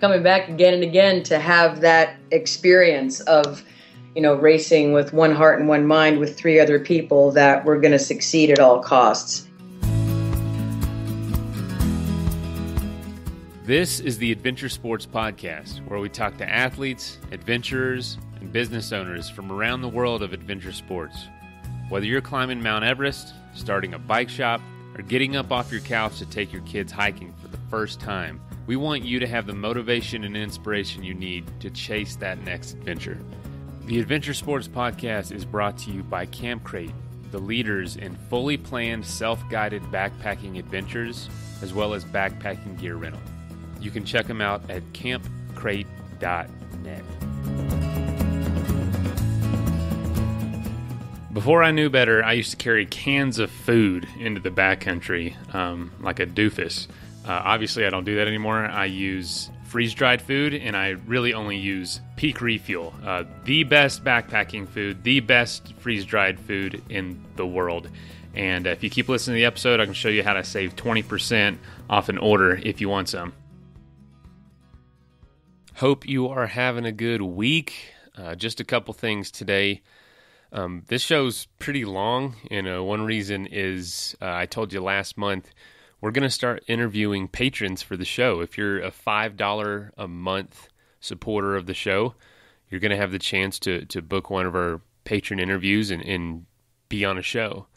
coming back again and again to have that experience of, racing with one heart and one mind with 3 other people that were going to succeed at all costs. This is the Adventure Sports Podcast, where we talk to athletes, adventurers, and business owners from around the world of adventure sports. Whether you're climbing Mount Everest, starting a bike shop, or getting up off your couch to take your kids hiking for the first time, we want you to have the motivation and inspiration you need to chase that next adventure. The Adventure Sports Podcast is brought to you by Camp Crate, the leaders in fully planned self-guided backpacking adventures, as well as backpacking gear rental. You can check them out at campcrate.net. Before I knew better, I used to carry cans of food into the backcountry like a doofus. Obviously, I don't do that anymore. I use freeze-dried food, and I really only use Peak Refuel, the best backpacking food, the best freeze-dried food in the world. And if you keep listening to the episode, I can show you how to save 20% off an order if you want some. Hope you are having a good week. Just a couple things today. This show's pretty long, and one reason is I told you last month we're going to start interviewing patrons for the show. If you're a $5 a month supporter of the show, you're going to have the chance to book one of our patron interviews and be on a show.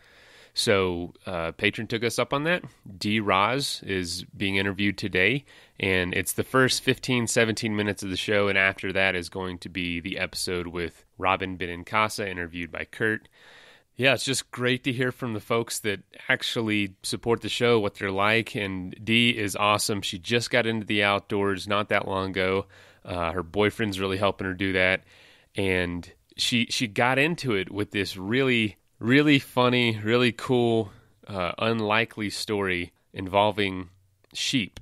So patron took us up on that. D. Roz is being interviewed today, and it's the first 15, 17 minutes of the show, and after that is going to be the episode with Robyn Benincasa, interviewed by Kurt. Yeah, it's just great to hear from the folks that actually support the show, what they're like, and Dee is awesome. She just got into the outdoors not that long ago. Her boyfriend's really helping her do that, and she got into it with this really funny, really cool, unlikely story involving sheep,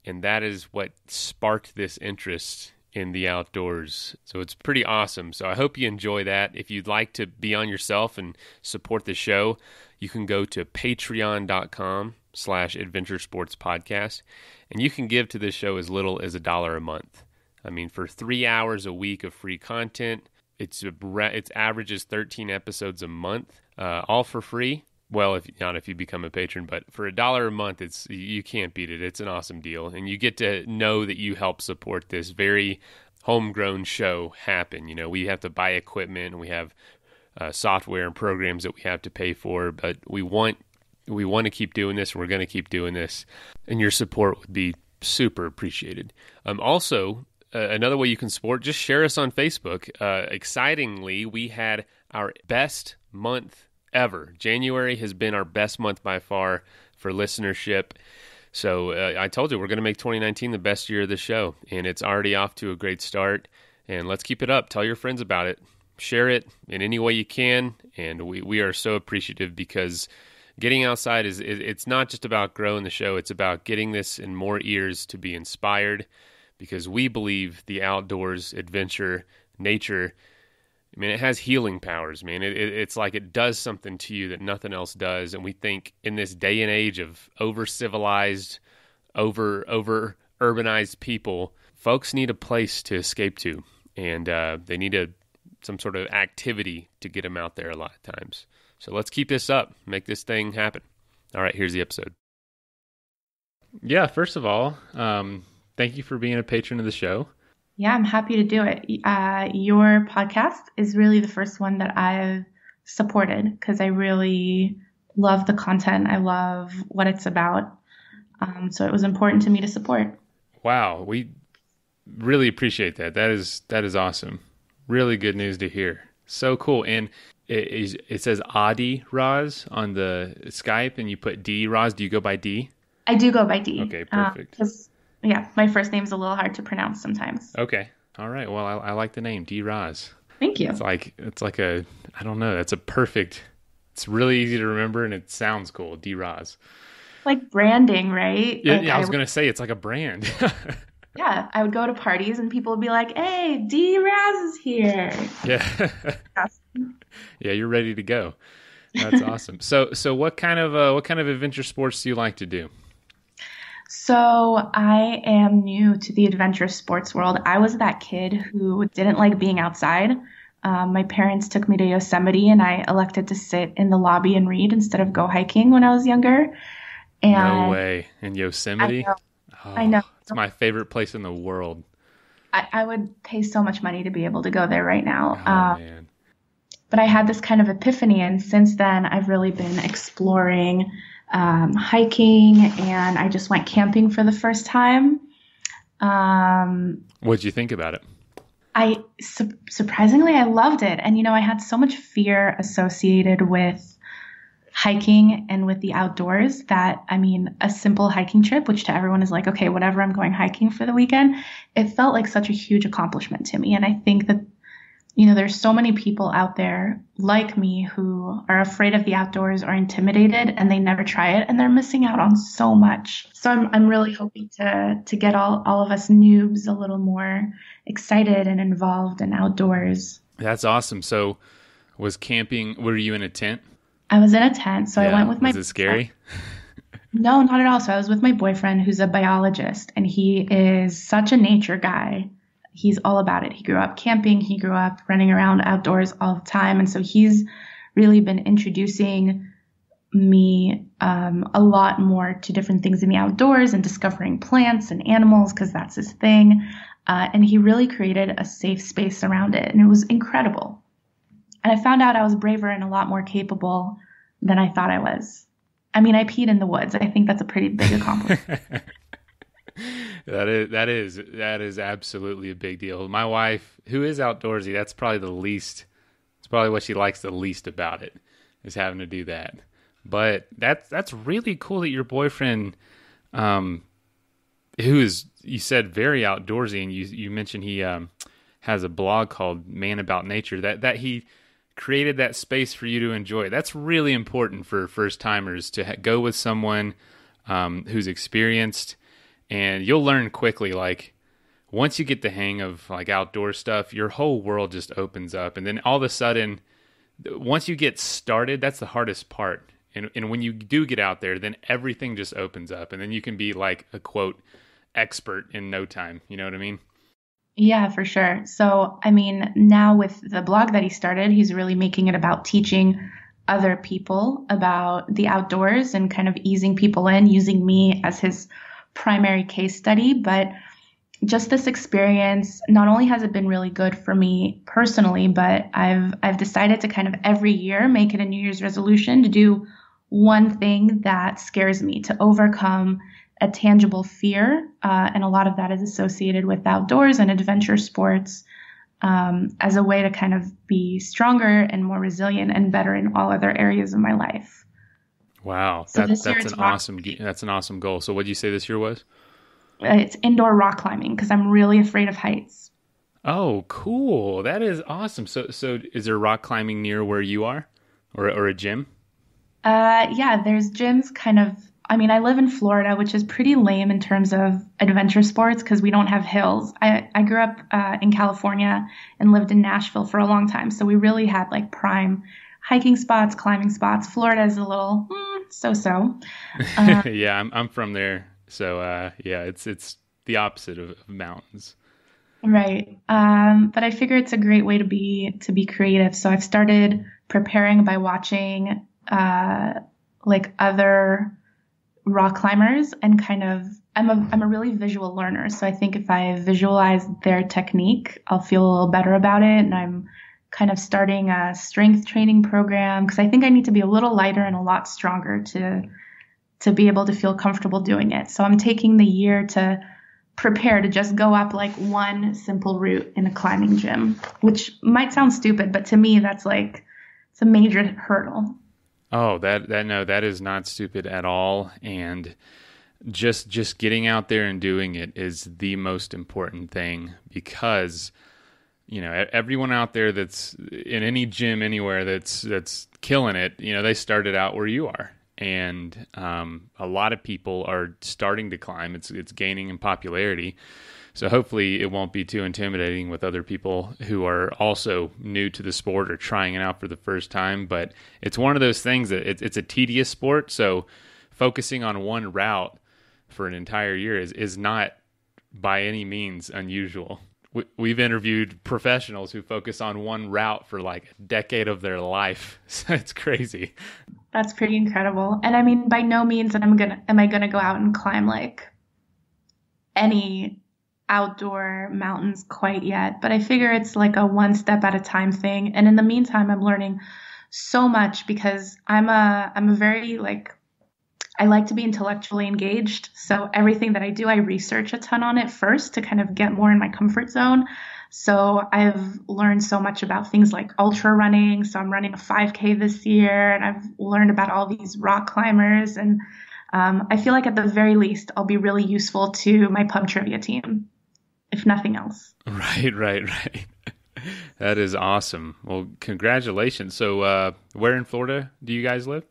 and that is what sparked this interest in the outdoors. So it's pretty awesome. So I hope you enjoy that. If you'd like to be on yourself and support the show, you can go to patreon.com/adventuresportspodcast, and you can give to this show as little as $1 a month. I mean, for 3 hours a week of free content, it averages 13 episodes a month, all for free. Well, if you become a patron, but for $1 a month, you can't beat it. It's an awesome deal, and you get to know that you help support this very homegrown show happen. We have to buy equipment, and we have software and programs that we have to pay for, but we want to keep doing this, and we're going to keep doing this, and your support would be super appreciated. Also, another way you can support, just share us on Facebook. Excitingly, we had our best month ever. January has been our best month by far for listenership. So I told you we're going to make 2019 the best year of the show, and it's already off to a great start. And let's keep it up. Tell your friends about it. Share it in any way you can, and we are so appreciative, because getting outside it's not just about growing the show. It's about getting this in more ears to be inspired, because we believe the outdoors, adventure, nature, I mean, it has healing powers, man. It's like it does something to you that nothing else does. And we think in this day and age of over-civilized, over-urbanized people, folks need a place to escape to. And they need some sort of activity to get them out there a lot of times. So let's keep this up, make this thing happen. All right, here's the episode. Yeah, first of all, thank you for being a patron of the show. Yeah, I'm happy to do it. Your podcast is really the first one that I've supported, because I really love the content. I love what it's about. So it was important to me to support. Wow, we really appreciate that. That is awesome. Really good news to hear. So cool. And it says Adi Roz on the Skype, and you put D Roz. Do you go by D? I do go by D. Okay, perfect. Yeah, my first name's a little hard to pronounce sometimes. Okay. All right. Well, I like the name, D. Roz. Thank you. It's like I don't know, that's a perfect, it's really easy to remember, and it sounds cool, D. Roz. Like branding, right? Yeah, I was going to say, it's like a brand. Yeah, I would go to parties, and people would be like, hey, D. Roz is here. Yeah. Yeah, you're ready to go. That's awesome. So what kind of adventure sports do you like to do? So I am new to the adventure sports world. I was that kid who didn't like being outside. My parents took me to Yosemite and I elected to sit in the lobby and read instead of go hiking when I was younger. No And way. In I Yosemite? know, I Oh, know. it's my favorite place in the world. I would pay so much money to be able to go there right now. Oh, man. But I had this kind of epiphany, and since then, I've really been exploring hiking, and I just went camping for the first time. What'd you think about it? Surprisingly, I loved it. And, I had so much fear associated with hiking and with the outdoors that, a simple hiking trip, which to everyone is like, okay, whatever, I'm going hiking for the weekend. It felt like such a huge accomplishment to me. And I think that, there's so many people out there like me who are afraid of the outdoors or intimidated and they never try it and they're missing out on so much. So I'm really hoping to get all of us noobs a little more excited and involved in outdoors. That's awesome. So were you in a tent? I was in a tent, so I went with my... Was it scary? No, not at all. So I was with my boyfriend who's a biologist and he is such a nature guy. He's all about it. He grew up camping. He grew up running around outdoors all the time. And so he's really been introducing me a lot more to different things in the outdoors and discovering plants and animals because that's his thing. And he really created a safe space around it. And it was incredible. And I found out I was braver and a lot more capable than I thought I was. I peed in the woods. I think that's a pretty big accomplishment. That is absolutely a big deal. My wife, who is outdoorsy, that's probably it's probably what she likes the least about it, is having to do that. But that's really cool that your boyfriend, who is, you said, very outdoorsy, and you mentioned he has a blog called Man About Nature, that he created that space for you to enjoy. That's really important for first timers to go with someone who's experienced. And you'll learn quickly, like, once you get the hang of, like, outdoor stuff, your whole world just opens up. And then all of a sudden, once you get started, that's the hardest part. And when you do get out there, then everything just opens up. And then you can be, like, a, quote, expert in no time. You know what I mean? Yeah, for sure. So, now with the blog that he started, he's really making it about teaching other people about the outdoors and kind of easing people in, using me as his primary case study. But just this experience, not only has it been really good for me personally, but I've decided to kind of every year make it a New Year's resolution to do one thing that scares me, to overcome a tangible fear. And a lot of that is associated with outdoors and adventure sports, as a way to kind of be stronger and more resilient and better in all other areas of my life. Wow, so that's an awesome goal. So what did you say this year was? It's indoor rock climbing because I'm really afraid of heights. Oh, cool. That is awesome. So is there rock climbing near where you are, or a gym? Yeah, there's gyms kind of. I live in Florida, which is pretty lame in terms of adventure sports because we don't have hills. I grew up in California and lived in Nashville for a long time. So we really had like prime hiking spots, climbing spots. Florida is a little so-so. Yeah, I'm from there. So yeah, it's the opposite of mountains. Right. But I figure it's a great way to be creative. So I've started preparing by watching like other rock climbers and kind of I'm a really visual learner. So I think if I visualize their technique, I'll feel a little better about it. And I'm kind of starting a strength training program because I think I need to be a little lighter and a lot stronger to be able to feel comfortable doing it. So I'm taking the year to prepare to just go up like one simple route in a climbing gym, which might sound stupid, but to me that's like it's a major hurdle. Oh, that is not stupid at all. And just getting out there and doing it is the most important thing because, everyone out there that's in any gym anywhere that's killing it, they started out where you are. And a lot of people are starting to climb. It's gaining in popularity. So hopefully it won't be too intimidating with other people who are also new to the sport or trying it out for the first time. But it's one of those things that it's a tedious sport. So focusing on one route for an entire year is not by any means unusual. We've interviewed professionals who focus on one route for like a decade of their life. So it's crazy. That's pretty incredible. And I mean, by no means am I gonna go out and climb like any outdoor mountains quite yet, but I figure it's like a one step at a time thing. And in the meantime, I'm learning so much because I'm a very I like to be intellectually engaged. So everything that I do, I research a ton on it first to kind of get more in my comfort zone. So I've learned so much about things like ultra running. So I'm running a 5K this year, and I've learned about all these rock climbers. And I feel like at the very least, I'll be really useful to my pub trivia team, if nothing else. Right. That is awesome. Well, congratulations. So where in Florida do you guys live?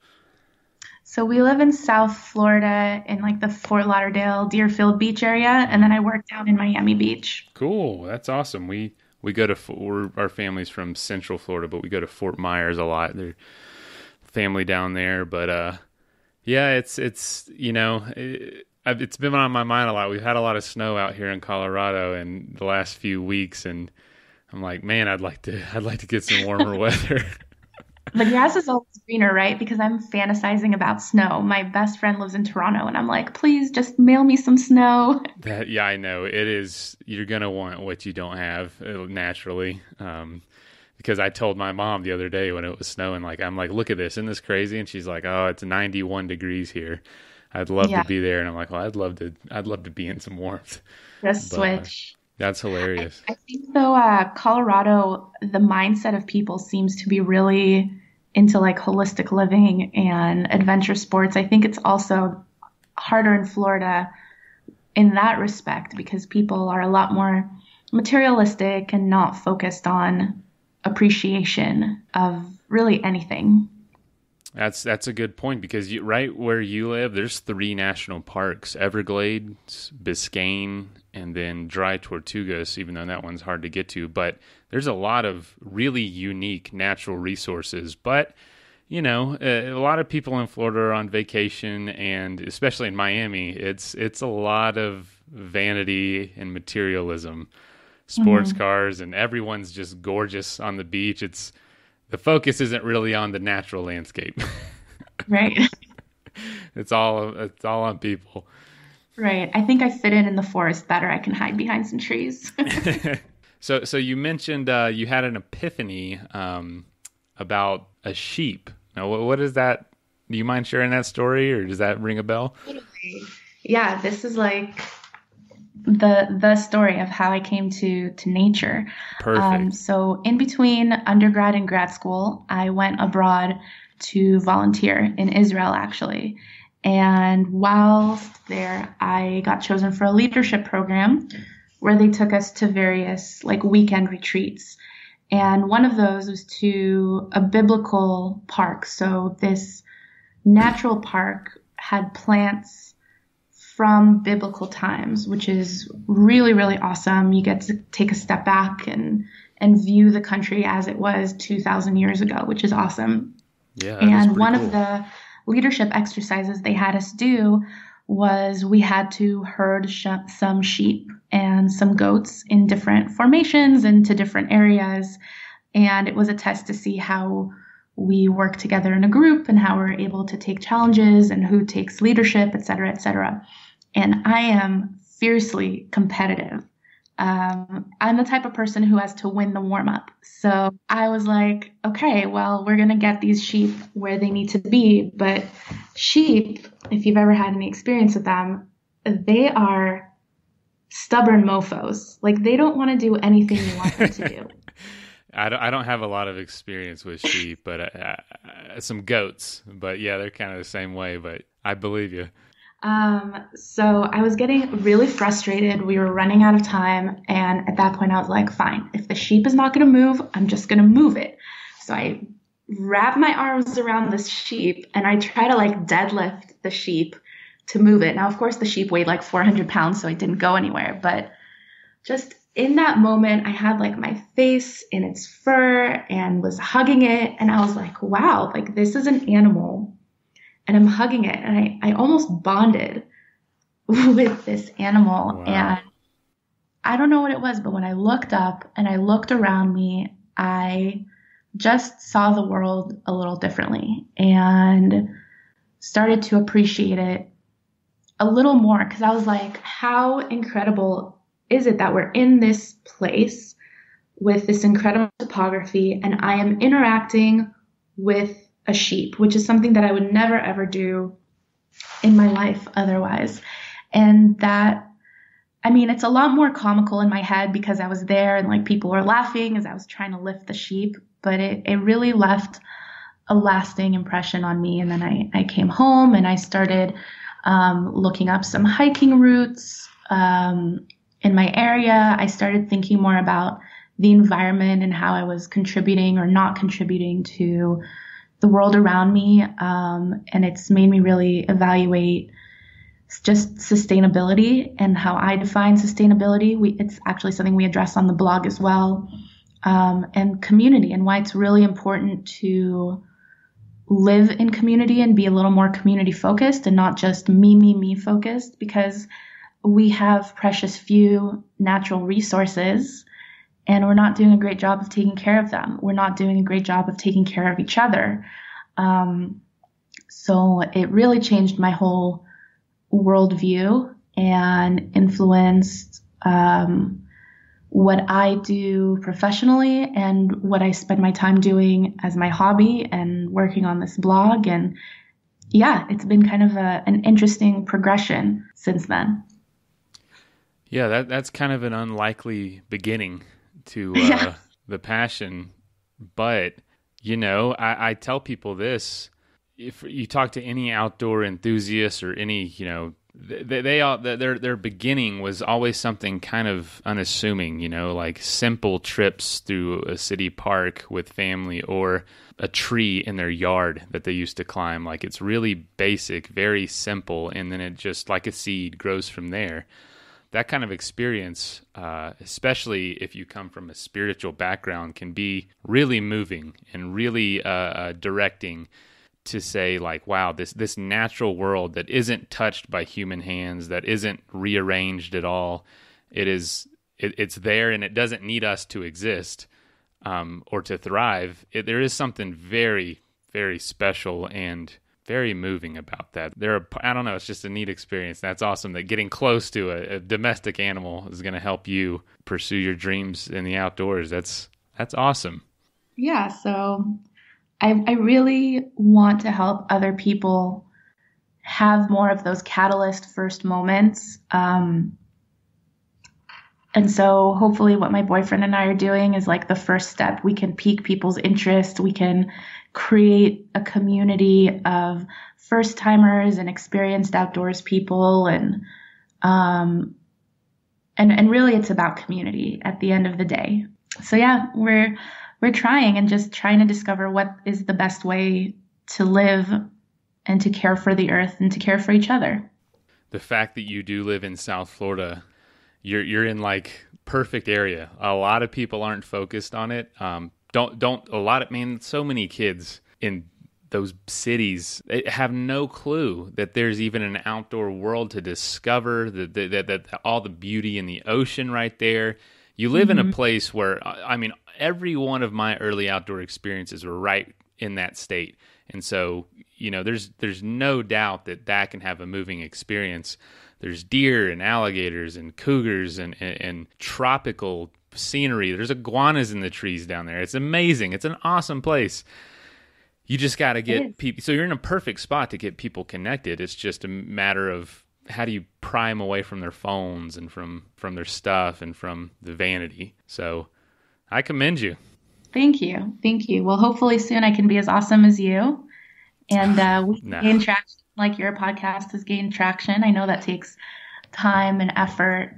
So we live in South Florida in like the Fort Lauderdale, Deerfield Beach area, and then I work down in Miami Beach. Cool. That's awesome. We go to, our family's from Central Florida, but we go to Fort Myers a lot. There's family down there, but yeah, it's it's been on my mind a lot. We've had a lot of snow out here in Colorado in the last few weeks, and I'm like, man, I'd like to get some warmer weather. The grass is always greener, right? Because I'm fantasizing about snow. My best friend lives in Toronto, and I'm like, please just mail me some snow. Yeah, I know. It is, you're going to want what you don't have naturally. Because I told my mom the other day when it was snowing, I'm like, look at this. Isn't this crazy? And she's like, oh, it's 91 degrees here. I'd love to be there. And I'm like, well, I'd love to be in some warmth. Just switch. That's hilarious. I think though, Colorado, the mindset of people seems to be really into like holistic living and adventure sports. I think it's also harder in Florida in that respect because people are a lot more materialistic and not focused on appreciation of really anything. That's a good point because right where you live, there's 3 national parks: Everglades, Biscayne, and then Dry Tortugas, even though that one's hard to get to. But there's a lot of really unique natural resources. But, a lot of people in Florida are on vacation, and especially in Miami, it's a lot of vanity and materialism. Sports cars, and everyone's just gorgeous on the beach. The focus isn't really on the natural landscape. Right. It's all on people. Right. I think I fit in the forest better. I can hide behind some trees. So you mentioned you had an epiphany about a sheep. Now, what is that? Do you mind sharing that story, or does that ring a bell? Yeah, this is like the story of how I came to nature. Perfect. So in between undergrad and grad school, I went abroad to volunteer in Israel, actually. And whilst there, I got chosen for a leadership program where they took us to various weekend retreats. And one of those was to a biblical park. So this natural park had plants from biblical times, which is really, really awesome. You get to take a step back and view the country as it was 2,000 years ago, which is awesome. Yeah. And one of the leadership exercises they had us do was we had to herd some sheep and some goats in different formations into different areas. And it was a test to see how we work together in a group and how we're able to take challenges and who takes leadership, et cetera, et cetera. And I am fiercely competitive. I'm the type of person who has to win the warm-up. So I was like, okay, well, we're going to get these sheep where they need to be. But sheep, if you've ever had any experience with them, they are stubborn mofos. They don't want to do anything you want them to do. I don't have a lot of experience with sheep, but some goats. But yeah, they're kind of the same way, but I believe you. So I was getting really frustrated. We were running out of time. And at that point I was like, fine, if the sheep is not going to move, I'm just going to move it. So I wrap my arms around this sheep and I try to deadlift the sheep to move it. Now, of course, the sheep weighed 400 pounds, so it didn't go anywhere. But just in that moment, I had my face in its fur and was hugging it. And I was like, wow, this is an animal. And I'm hugging it, and I almost bonded with this animal. Wow. And I don't know what it was, but when I looked up and I looked around me, I just saw the world a little differently and started to appreciate it a little more, because I was like, how incredible is it that we're in this place with this incredible topography and I am interacting with a sheep, which is something that I would never ever do in my life otherwise. And that, I mean, it's a lot more comical in my head because I was there and like people were laughing as I was trying to lift the sheep, but it really left a lasting impression on me. And then I came home and I started looking up some hiking routes in my area. I started thinking more about the environment and how I was contributing or not contributing to the world around me. And it's made me really evaluate just sustainability and how I define sustainability. It's actually something we address on the blog as well. And community, and why it's really important to live in community and be a little more community focused and not just me focused, because we have precious few natural resources and we're not doing a great job of taking care of them. We're not doing a great job of taking care of each other. So it really changed my whole worldview and influenced what I do professionally and what I spend my time doing as my hobby and working on this blog. And yeah, it's been kind of an interesting progression since then. Yeah, that's kind of an unlikely beginning to the passion. But, you know, I tell people this, if you talk to any outdoor enthusiast or any, you know, their beginning was always something kind of unassuming, you know, like simple trips through a city park with family or a tree in their yard that they used to climb. Like it's really basic, very simple, and then it just like a seed grows from there. That kind of experience, especially if you come from a spiritual background, can be really moving and really directing to say like, wow, this natural world that isn't touched by human hands, that isn't rearranged at all, it's there and it doesn't need us to exist or to thrive. There is something very, very special and very moving about that. I don't know, it's just a neat experience. That's awesome that getting close to a domestic animal is going to help you pursue your dreams in the outdoors. That's awesome. Yeah, so I really want to help other people have more of those catalyst first moments. And so hopefully what my boyfriend and I are doing is like the first step. We can pique people's interest. We can create a community of first timers and experienced outdoors people. And really it's about community at the end of the day. So yeah, we're trying and just trying to discover what is the best way to live and to care for the earth and to care for each other. The fact that you do live in South Florida, you're in like perfect area. A lot of people aren't focused on it. So many kids in those cities have no clue that there's even an outdoor world to discover, that all the beauty in the ocean right there. You live in a place where, I mean, every one of my early outdoor experiences were right in that state. And so, you know, there's no doubt that can have a moving experience. There's deer and alligators and cougars and tropical scenery. There's iguanas in the trees down there. It's amazing. It's an awesome place. You just got to get people. So you're in a perfect spot to get people connected. It's just a matter of how do you pry them away from their phones and from their stuff and from the vanity. So I commend you. Thank you. Thank you. Well, hopefully soon I can be as awesome as you. And we can gain traction like your podcast has gained traction. I know that takes time and effort.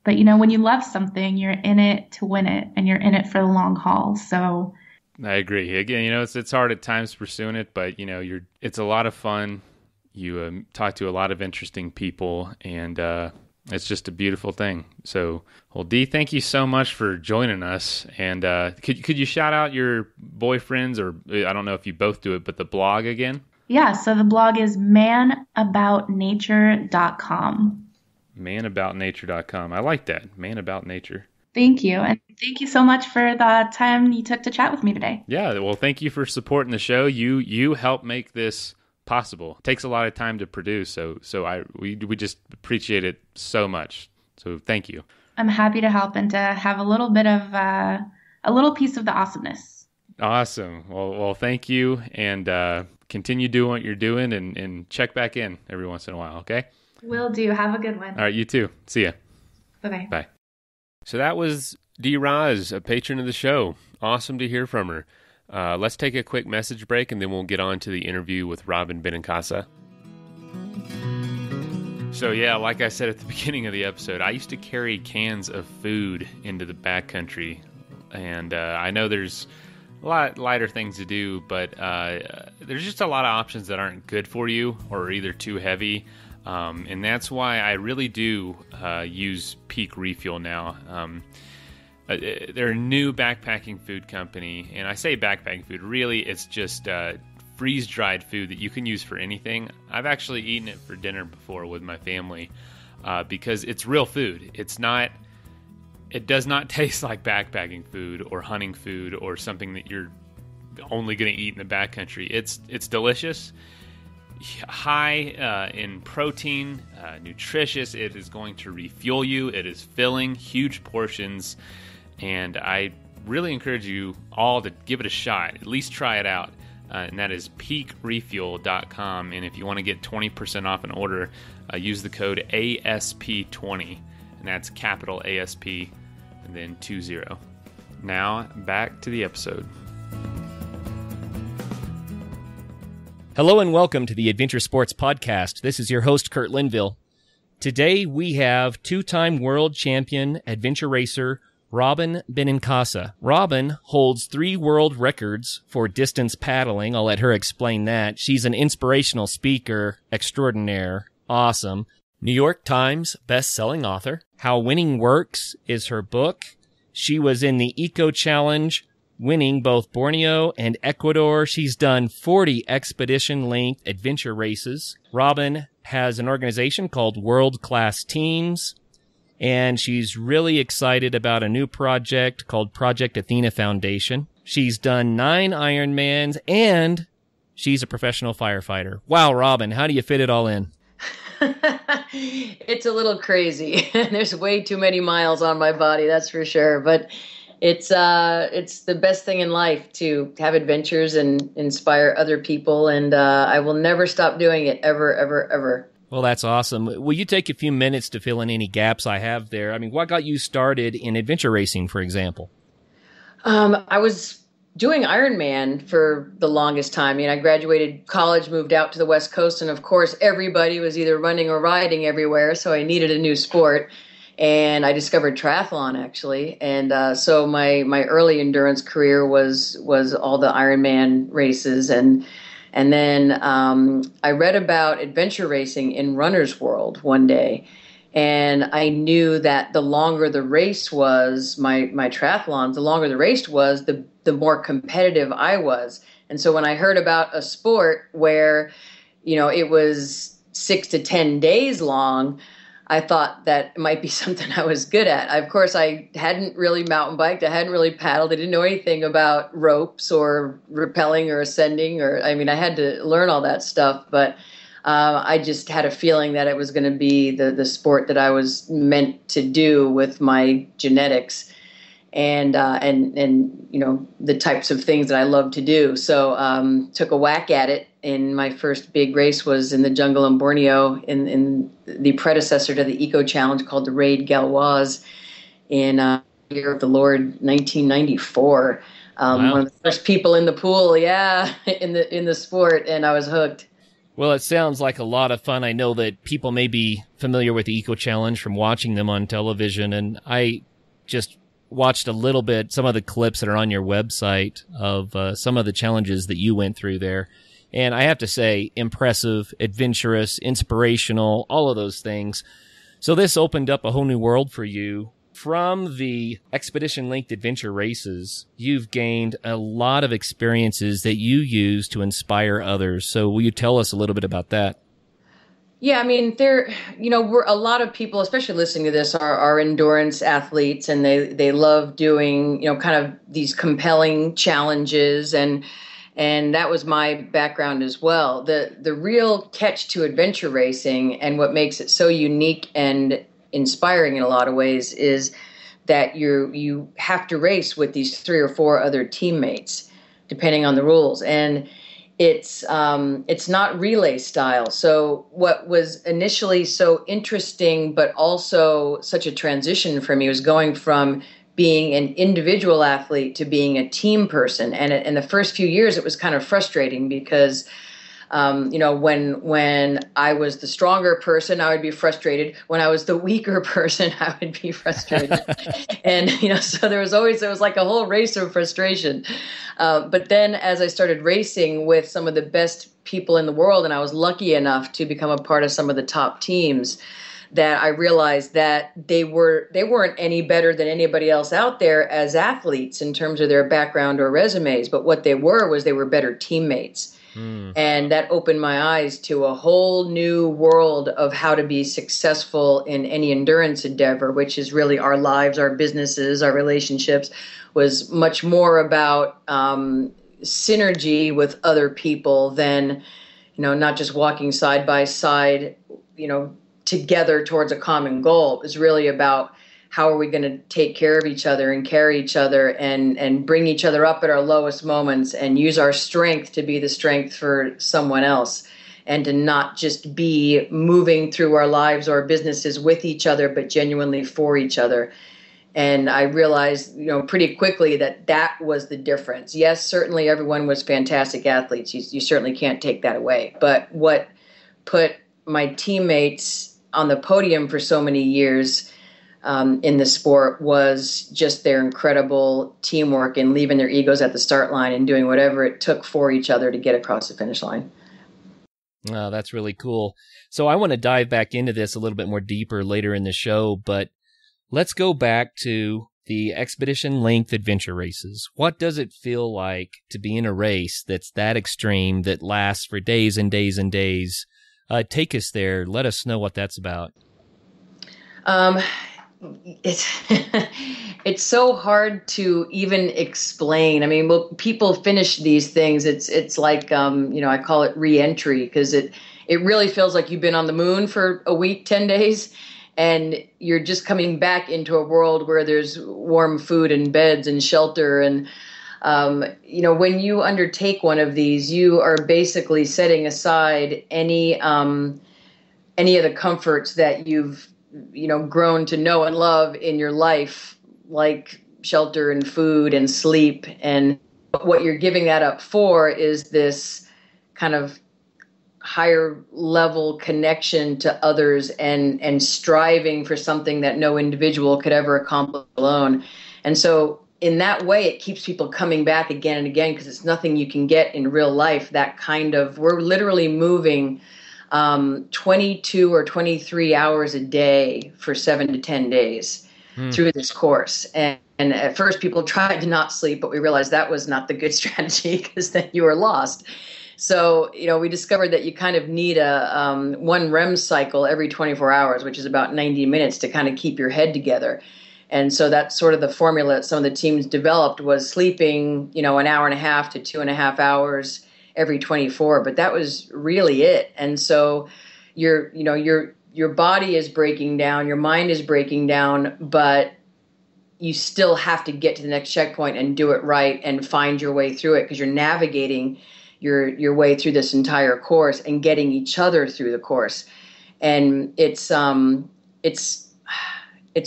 But, you know, when you love something, you're in it to win it and you're in it for the long haul. So I agree. Again, you know, it's hard at times pursuing it, but, you know, it's a lot of fun. You talk to a lot of interesting people, and it's just a beautiful thing. So, well, Dee, thank you so much for joining us. And could you shout out your boyfriends, or I don't know if you both do it, but the blog again? Yeah, so the blog is manaboutnature.com. Manaboutnature.com. I like that. Man About Nature. Thank you. And thank you so much for the time you took to chat with me today. Yeah, well, thank you for supporting the show. You help make this possible. It takes a lot of time to produce, so we just appreciate it so much. So thank you. I'm happy to help and to have a little bit of a little piece of the awesomeness. Awesome. Well, thank you, and continue doing what you're doing, and check back in every once in a while, okay? Will do. Have a good one. All right, you too. See ya. Bye-bye. Bye. So that was Dee Raz, a patron of the show. Awesome to hear from her. Let's take a quick message break, and then we'll get on to the interview with Robyn Benincasa. So yeah, like I said at the beginning of the episode, I used to carry cans of food into the backcountry, and I know there's a lot lighter things to do, but there's just a lot of options that aren't good for you or are either too heavy, and that's why I really do use Peak Refuel now. They're a new backpacking food company, and I say backpacking food, really it's just freeze-dried food that you can use for anything. I've actually eaten it for dinner before with my family because it's real food. It does not taste like backpacking food or hunting food or something that you're only going to eat in the backcountry. It's delicious, high in protein, nutritious. It is going to refuel you. It is filling, huge portions, and I really encourage you all to give it a shot. At least try it out. And that is peakrefuel.com. And if you want to get 20% off an order, use the code ASP20. And that's capital ASP and then 20. Now, back to the episode. Hello and welcome to the Adventure Sports Podcast. This is your host, Kurt Linville. Today we have two-time world champion adventure racer Robyn Benincasa. Robyn holds 3 world records for distance paddling. I'll let her explain that. She's an inspirational speaker extraordinaire. Awesome. New York Times Bestselling Author. How Winning Works is her book. She was in the Eco Challenge, winning both Borneo and Ecuador. She's done 40 expedition-length adventure races. Robyn has an organization called World Class Teams, and she's really excited about a new project called Project Athena Foundation. She's done 9 Ironmans, and she's a professional firefighter. Wow, Robyn, how do you fit it all in? It's a little crazy. There's way too many miles on my body, that's for sure. But it's the best thing in life to have adventures and inspire other people, and I will never stop doing it, ever, ever, ever. Well, that's awesome. Will you take a few minutes to fill in any gaps I have there? I mean, what got you started in adventure racing, for example? I was doing Ironman for the longest time. I graduated college, moved out to the West Coast, and of course, everybody was either running or riding everywhere, so I needed a new sport. And I discovered triathlon, actually. And so my early endurance career was all the Ironman races. And then I read about adventure racing in Runner's World one day. And I knew that the longer the race was, my triathlons, the longer the race was, the more competitive I was. And so when I heard about a sport where, it was 6 to 10 days long, I thought that it might be something I was good at. Of course, I hadn't really mountain biked. I hadn't really paddled. I didn't know anything about ropes or rappelling or ascending. I had to learn all that stuff. But I just had a feeling that it was going to be the sport that I was meant to do with my genetics and the types of things that I love to do. So took a whack at it. And my first big race was in the jungle in Borneo in the predecessor to the Eco Challenge called the Raid Galois in year of the Lord 1994. Wow. One of the first people in the pool, in the sport, and I was hooked. Well, it sounds like a lot of fun. I know that people may be familiar with the Eco Challenge from watching them on television, and I just watched a little bit, some of the clips that are on your website of some of the challenges that you went through there. And I have to say, impressive, adventurous, inspirational, all of those things. So this opened up a whole new world for you. From the expedition length adventure races, you've gained a lot of experiences that you use to inspire others. So will you tell us a little bit about that? Yeah, I mean, we're a lot of people, especially listening to this, are endurance athletes, and they love doing, kind of these compelling challenges, and that was my background as well. The real catch to adventure racing and what makes it so unique and inspiring in a lot of ways is that you have to race with these 3 or 4 other teammates, depending on the rules, and it's not relay style. So what was initially so interesting, but also such a transition for me, was going from being an individual athlete to being a team person. And in the first few years, it was kind of frustrating because, when I was the stronger person, I would be frustrated. When I was the weaker person, I would be frustrated. And, so there was like a whole race of frustration. But then as I started racing with some of the best people in the world, and I was lucky enough to become a part of some of the top teams, that I realized that they weren't any better than anybody else out there as athletes in terms of their background or resumes. But what they were better teammates. And that opened my eyes to a whole new world of how to be successful in any endurance endeavor, which is really our lives, our businesses, our relationships, was much more about synergy with other people than, not just walking side by side, together towards a common goal. It was really about how are we going to take care of each other and carry each other and bring each other up at our lowest moments and use our strength to be the strength for someone else, and to not just be moving through our lives or businesses with each other, but genuinely for each other. And I realized, pretty quickly that was the difference. Yes, certainly everyone was fantastic athletes. You certainly can't take that away. But what put my teammates on the podium for so many years in the sport was just their incredible teamwork and leaving their egos at the start line and doing whatever it took for each other to get across the finish line. Oh, that's really cool. So I want to dive back into this a little bit more deeper later in the show, but let's go back to the expedition length adventure races. What does it feel like to be in a race that's that extreme, that lasts for days and days and days? Take us there. Let us know what that's about. It's it's so hard to even explain. I mean, well, people finish these things. It's like I call it re-entry, because it really feels like you've been on the moon for a week, 10 days, and you're just coming back into a world where there's warm food and beds and shelter. And when you undertake one of these, you are basically setting aside any of the comforts that you've grown to know and love in your life, like shelter and food and sleep. And what you're giving that up for is this kind of higher level connection to others and striving for something that no individual could ever accomplish alone. And so in that way, it keeps people coming back again and again, because it's nothing you can get in real life. We're literally moving 22 or 23 hours a day for 7 to 10 days through this course. And at first people tried to not sleep, but we realized that was not the good strategy, because then you were lost. So, we discovered that you kind of need a one REM cycle every 24 hours, which is about 90 minutes, to kind of keep your head together. And so that's sort of the formula that some of the teams developed, was sleeping, an hour and a half to 2.5 hours every 24, but that was really it. And so your body is breaking down, your mind is breaking down, but you still have to get to the next checkpoint and do it right and find your way through it, because you're navigating your way through this entire course and getting each other through the course. And it's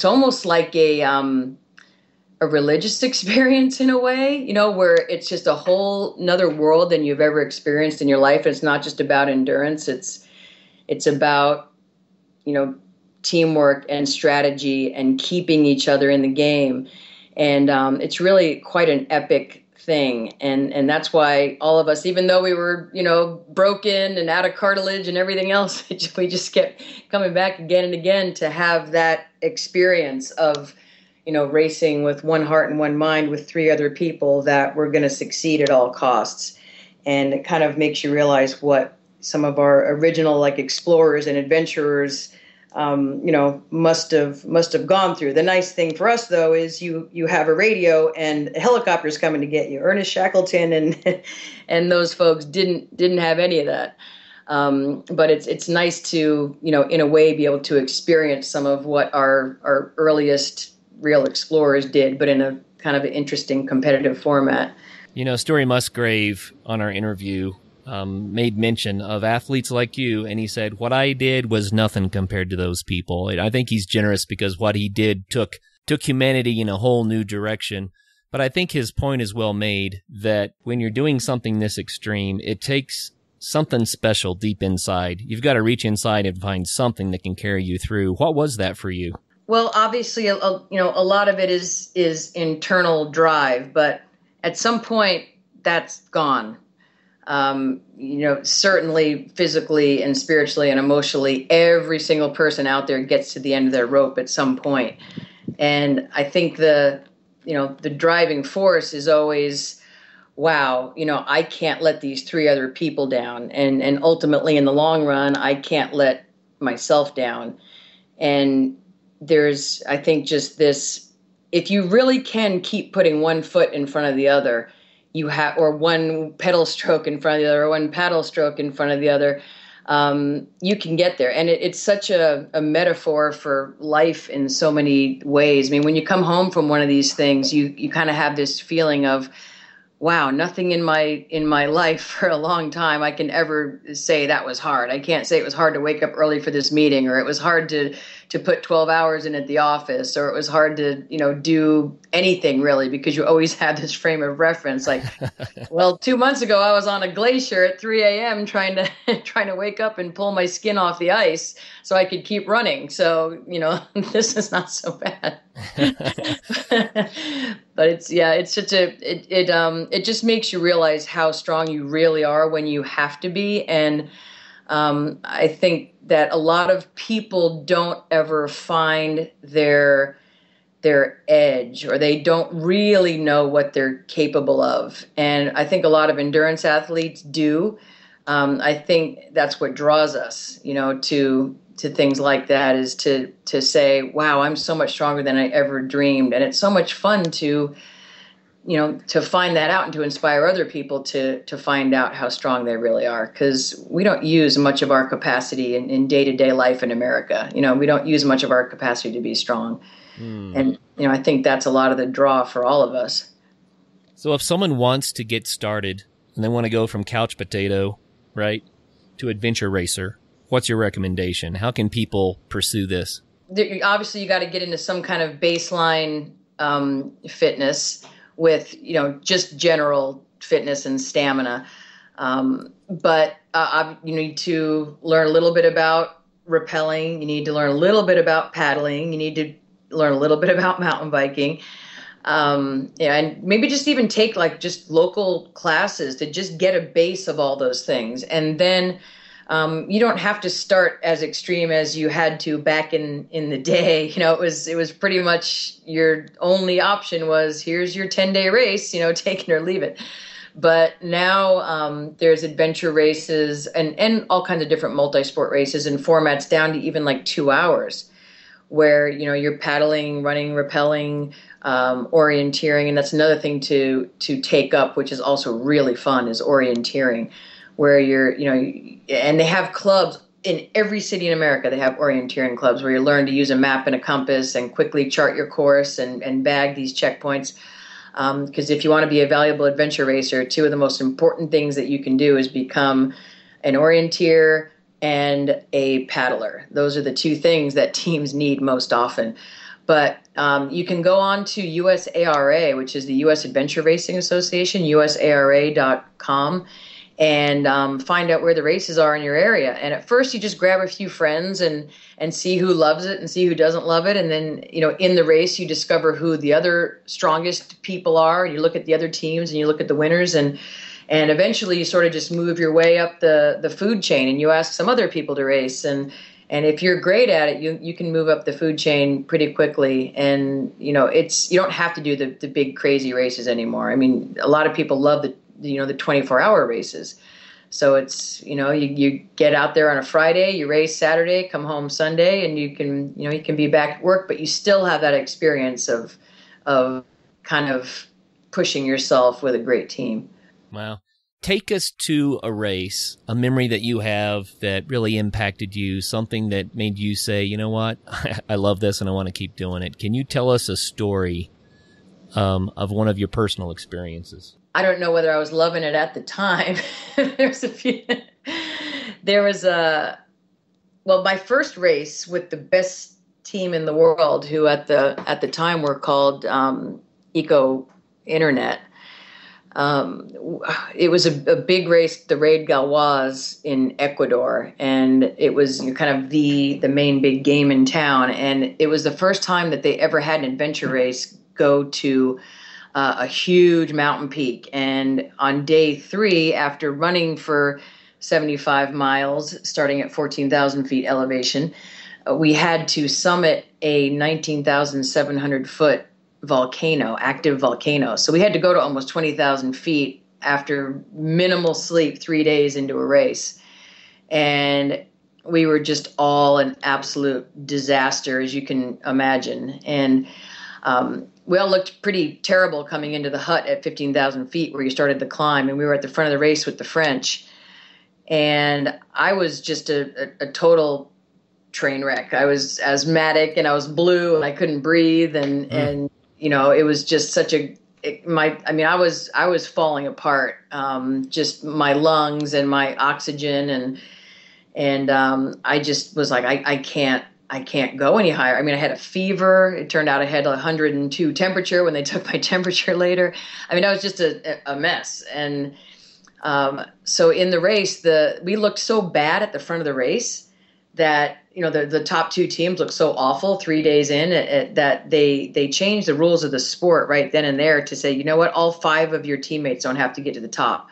almost like a religious experience in a way, where it's just a whole another world than you've ever experienced in your life. It's not just about endurance. It's about, teamwork and strategy and keeping each other in the game. And it's really quite an epic thing. And that's why all of us, even though we were, broken and out of cartilage and everything else, we just kept coming back again and again to have that experience of racing with one heart and one mind with three other people, that we're going to succeed at all costs. And it kind of makes you realize what some of our original explorers and adventurers must have gone through. The nice thing for us, though, is you have a radio and helicopters coming to get you. Ernest Shackleton and and those folks didn't have any of that. But it's nice to in a way be able to experience some of what our earliest real explorers did, but in a kind of an interesting competitive format. Story Musgrave on our interview made mention of athletes like you, and he said, what I did was nothing compared to those people. I think he's generous because what he did took humanity in a whole new direction. But I think his point is well made that when you're doing something this extreme, it takes something special deep inside. You've got to reach inside and find something that can carry you through. What was that for you? Well, obviously, a lot of it is internal drive, but at some point that's gone. Certainly physically and spiritually and emotionally, every single person out there gets to the end of their rope at some point. And I think the driving force is always, wow, I can't let these three other people down. And ultimately in the long run, I can't let myself down. And there's, I think, just this, if you really can keep putting one foot in front of the other, or one pedal stroke in front of the other, or one paddle stroke in front of the other, you can get there. And it's such a metaphor for life in so many ways. I mean, when you come home from one of these things, you kind of have this feeling of, wow, nothing in my life for a long time I can ever say that was hard. I can't say it was hard to wake up early for this meeting, or it was hard to put 12 hours in at the office, or it was hard to, do anything really, because you always have this frame of reference. Like, well, 2 months ago I was on a glacier at 3 a.m. trying to wake up and pull my skin off the ice so I could keep running. So, this is not so bad. But it's such it just makes you realize how strong you really are when you have to be. And I think that a lot of people don't ever find their edge, or they don't really know what they're capable of. And I think a lot of endurance athletes do. I think that's what draws us, to things like that, is to say, wow, I'm so much stronger than I ever dreamed. And it's so much fun to find that out and to inspire other people to find out how strong they really are, because we don't use much of our capacity in day-to-day life in America. We don't use much of our capacity to be strong. And, I think that's a lot of the draw for all of us. So if someone wants to get started and they want to go from couch potato, right, to adventure racer, what's your recommendation? How can people pursue this? Obviously, you got to get into some kind of baseline fitness with, just general fitness and stamina. But you need to learn a little bit about rappelling. You need to learn a little bit about paddling. You need to learn a little bit about mountain biking. And maybe just even take just local classes to just get a base of all those things. And then you don't have to start as extreme as you had to back in the day. It was pretty much your only option was, here's your 10-day race, take it or leave it. But now there's adventure races and all kinds of different multi-sport races and formats down to even 2 hours, where, you're paddling, running, rappelling, orienteering. And that's another thing to take up, which is also really fun, is orienteering, where and they have clubs in every city in America. They have orienteering clubs where you learn to use a map and a compass and quickly chart your course and bag these checkpoints. Because if you want to be a valuable adventure racer, two of the most important things that you can do is become an orienteer and a paddler. Those are the two things that teams need most often. But you can go on to USARA, which is the U.S. Adventure Racing Association, usara.com, and find out where the races are in your area. And at first you just grab a few friends and see who loves it and see who doesn't love it. And then, in the race, you discover who the other strongest people are. You look at the other teams and you look at the winners, and eventually you sort of just move your way up the food chain, and you ask some other people to race, and And if you're great at it, you can move up the food chain pretty quickly. And, you don't have to do the big crazy races anymore. I mean, a lot of people love the 24-hour races. So it's, you get out there on a Friday, you race Saturday, come home Sunday, and you can be back at work, but you still have that experience of kind of pushing yourself with a great team. Wow. Take us to a race, a memory that you have that really impacted you, something that made you say, you know what, I love this and I want to keep doing it. Can you tell us a story of one of your personal experiences? I don't know whether I was loving it at the time. My first race with the best team in the world, who at the time were called Eco Internet. It was a big race, the Raid Gauloise in Ecuador, and it was kind of the main big game in town. And it was the first time that they ever had an adventure race go to a huge mountain peak. And on day 3, after running for 75 miles, starting at 14,000 feet elevation, we had to summit a 19,700 foot active volcano. So we had to go to almost 20,000 feet after minimal sleep 3 days into a race. And we were just all an absolute disaster, as you can imagine. And we all looked pretty terrible coming into the hut at 15,000 feet where you started the climb. And we were at the front of the race with the French. And I was just a total train wreck. I was asthmatic and I was blue and I couldn't breathe. And it was just I was falling apart. Just my lungs and my oxygen. And I just was like, I can't go any higher. I mean, I had a fever. It turned out I had 102 temperature when they took my temperature later. I mean, I was just a mess. And so in the race, we looked so bad at the front of the race that, the top 2 teams looked so awful 3 days in that they changed the rules of the sport right then and there to say, you know what, all 5 of your teammates don't have to get to the top.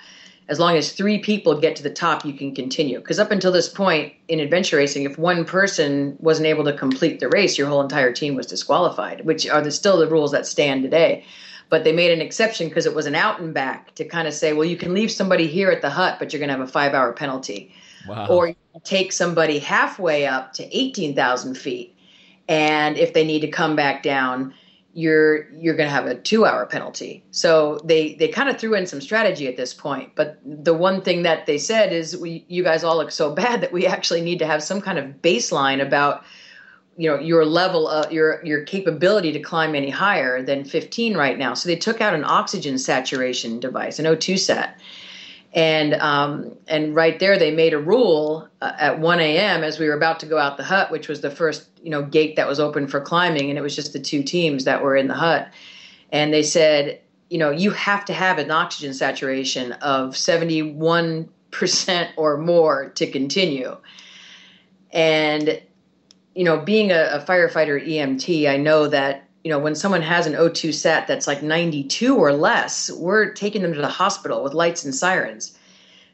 As long as 3 people get to the top, you can continue. Because up until this point in adventure racing, if one person wasn't able to complete the race, your whole entire team was disqualified, which are still the rules that stand today. But they made an exception because it was an out and back to kind of say, well, you can leave somebody here at the hut, but you're going to have a 5-hour penalty. Wow. Or you can take somebody halfway up to 18,000 feet. And if they need to come back down, you're going to have a 2-hour penalty. So they kind of threw in some strategy at this point. But the one thing that they said is, you guys all look so bad that we actually need to have some kind of baseline about, your level of your capability to climb any higher than 15 right now. So they took out an oxygen saturation device, an O2 sat. And right there, they made a rule at 1 a.m. as we were about to go out the hut, which was the first, gate that was open for climbing. And it was just the 2 teams that were in the hut. And they said, you have to have an oxygen saturation of 71% or more to continue. And, being a firefighter EMT, I know that, when someone has an O2 sat that's like 92 or less, we're taking them to the hospital with lights and sirens.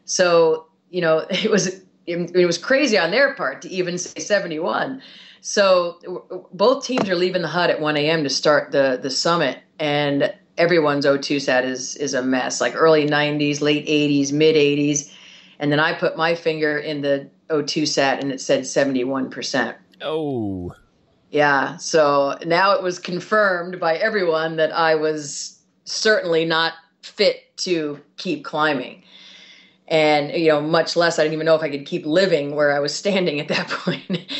So, it was crazy on their part to even say 71. So both teams are leaving the hut at 1 a.m. to start the summit, and everyone's O2 sat is a mess, like early 90s, late 80s, mid 80s. And then I put my finger in the O2 sat and it said 71%. Oh. Yeah, so now it was confirmed by everyone that I was certainly not fit to keep climbing. And, much less, I didn't even know if I could keep living where I was standing at that point.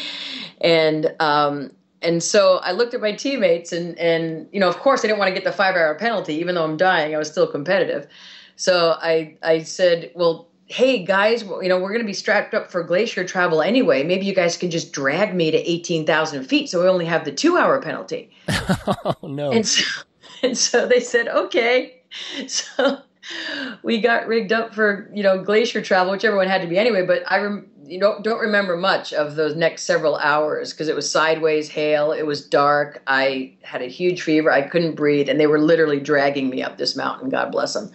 And so I looked at my teammates and of course I didn't want to get the 5-hour penalty, even though I'm dying, I was still competitive. So I said, well, hey guys, we're going to be strapped up for glacier travel anyway. Maybe you guys can just drag me to 18,000 feet. So we only have the 2-hour penalty. Oh no. And so they said, okay. So we got rigged up for, glacier travel, which everyone had to be anyway. But I don't remember much of those next several hours because it was sideways hail. It was dark. I had a huge fever. I couldn't breathe. And they were literally dragging me up this mountain. God bless them.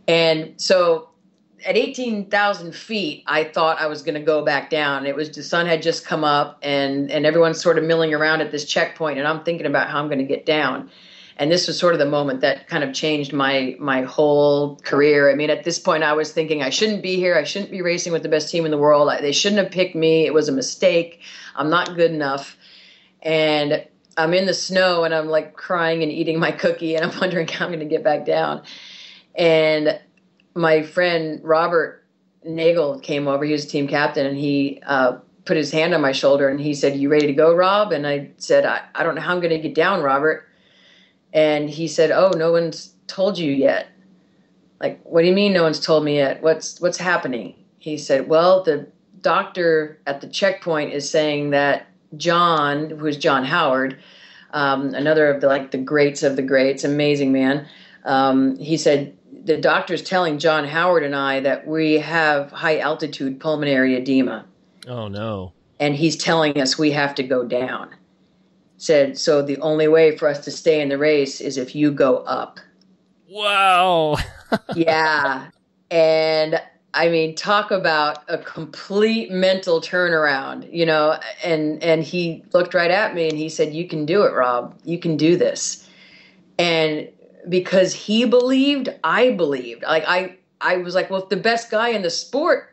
And so at 18,000 feet, I thought I was going to go back down. It was the sun had just come up, and everyone's sort of milling around at this checkpoint, and I'm thinking about how I'm going to get down. And this was sort of the moment that kind of changed my whole career. I mean, at this point, I was thinking I shouldn't be here. I shouldn't be racing with the best team in the world. They shouldn't have picked me. It was a mistake. I'm not good enough. And I'm in the snow, and I'm like crying and eating my cookie, and I'm wondering how I'm going to get back down. And my friend Robert Nagel came over. He was team captain, and he put his hand on my shoulder, and he said, "You ready to go, Rob?" And I said, I don't know how I'm going to get down, Robert. And he said, "Oh, no one's told you yet." Like, what do you mean no one's told me yet? What's happening? He said, "Well, the doctor at the checkpoint is saying that John, who is John Howard, another of the greats of the greats, amazing man. He said, the doctor's telling John Howard and I that we have high altitude pulmonary edema. Oh, no. And he's telling us we have to go down. Said, so the only way for us to stay in the race is if you go up." Wow. Yeah. And I mean, talk about a complete mental turnaround, and he looked right at me and he said, "You can do it, Rob. You can do this." And because he believed, I believed. Like I was like, well, if the best guy in the sport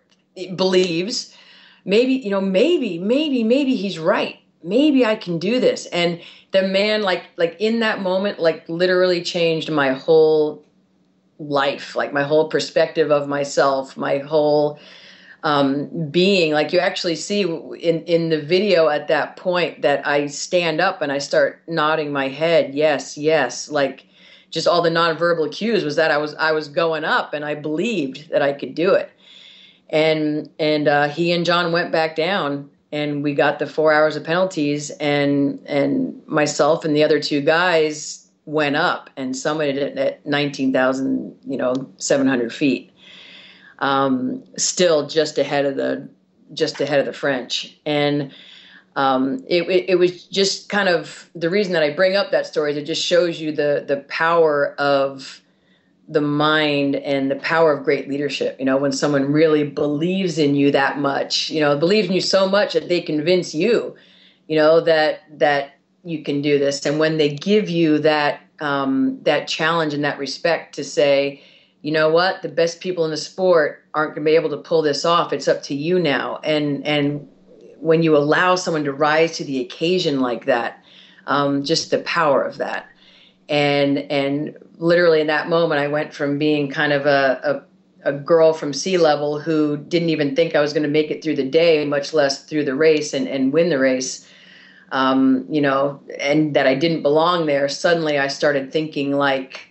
believes, maybe he's right. Maybe I can do this. And the man, like in that moment, like literally changed my whole life, like my whole perspective of myself, my whole being. Like you actually see in the video at that point that I stand up and I start nodding my head. Yes, yes. Like just all the nonverbal cues was that I was going up, and I believed that I could do it. And he and John went back down, and we got the 4 hours of penalties, and myself and the other two guys went up and summited it at 19,700 feet. Still just ahead of the French. And it was just kind of the reason that I bring up that story is it just shows you the power of the mind and the power of great leadership. When someone really believes in you that much, believes in you so much that they convince you, that you can do this. And when they give you that challenge and that respect to say, you know what, the best people in the sport aren't going to be able to pull this off. It's up to you now. And when you allow someone to rise to the occasion like that, just the power of that. And literally in that moment, I went from being kind of a girl from sea level who didn't even think I was going to make it through the day, much less through the race and win the race, and that I didn't belong there. Suddenly I started thinking like,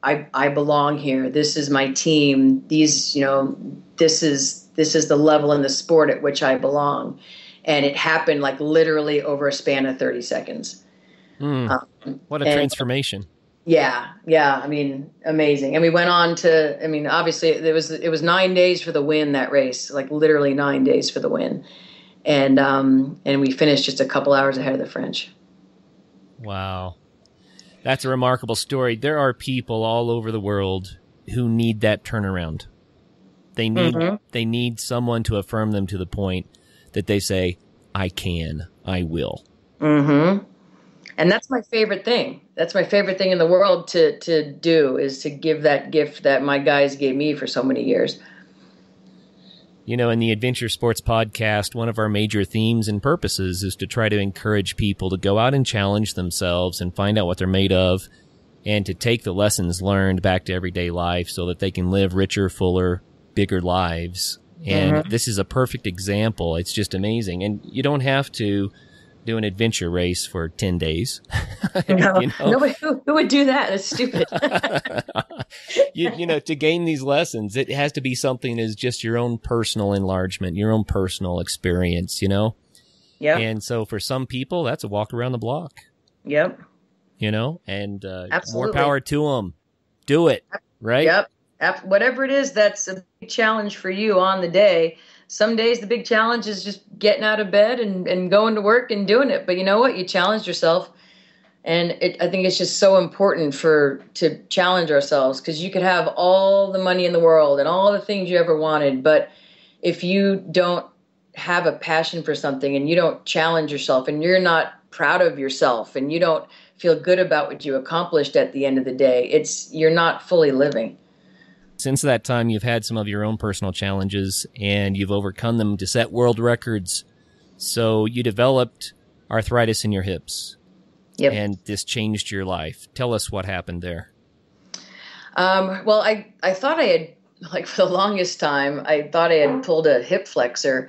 I belong here. This is my team. This is the level in the sport at which I belong. And it happened like literally over a span of 30 seconds. What a transformation. Yeah. I mean, amazing. And we went on to, obviously it was 9 days for the win, that race, like literally 9 days for the win. And we finished just a couple hours ahead of the French. Wow. That's a remarkable story. There are people all over the world who need that turnaround. They need someone to affirm them to the point that they say, I can, I will. Mm-hmm. And that's my favorite thing. That's my favorite thing in the world to do, is to give that gift that my guys gave me for so many years. In the Adventure Sports Podcast, one of our major themes and purposes is to try to encourage people to go out and challenge themselves and find out what they're made of, and to take the lessons learned back to everyday life so that they can live richer, fuller, bigger lives. And this is a perfect example. It's just amazing. And you don't have to do an adventure race for 10 days. Nobody, who would do that? It's stupid. To gain these lessons, it has to be something that is just your own personal enlargement, your own personal experience, Yeah. And so for some people, that's a walk around the block. Yep. And Absolutely. More power to them. Do it, right? Yep. Whatever it is, that's a big challenge for you on the day. Some days the big challenge is just getting out of bed and going to work and doing it. But you know what? You challenged yourself And I think it's just so important to challenge ourselves, because you could have all the money in the world and all the things you ever wanted, but if you don't have a passion for something and you don't challenge yourself and you're not proud of yourself and you don't feel good about what you accomplished at the end of the day, you're not fully living. Since that time, you've had some of your own personal challenges and you've overcome them to set world records. So you developed arthritis in your hips. Yep. And this changed your life. Tell us what happened there. Well, I thought I had, like, for the longest time, I thought I had pulled a hip flexor,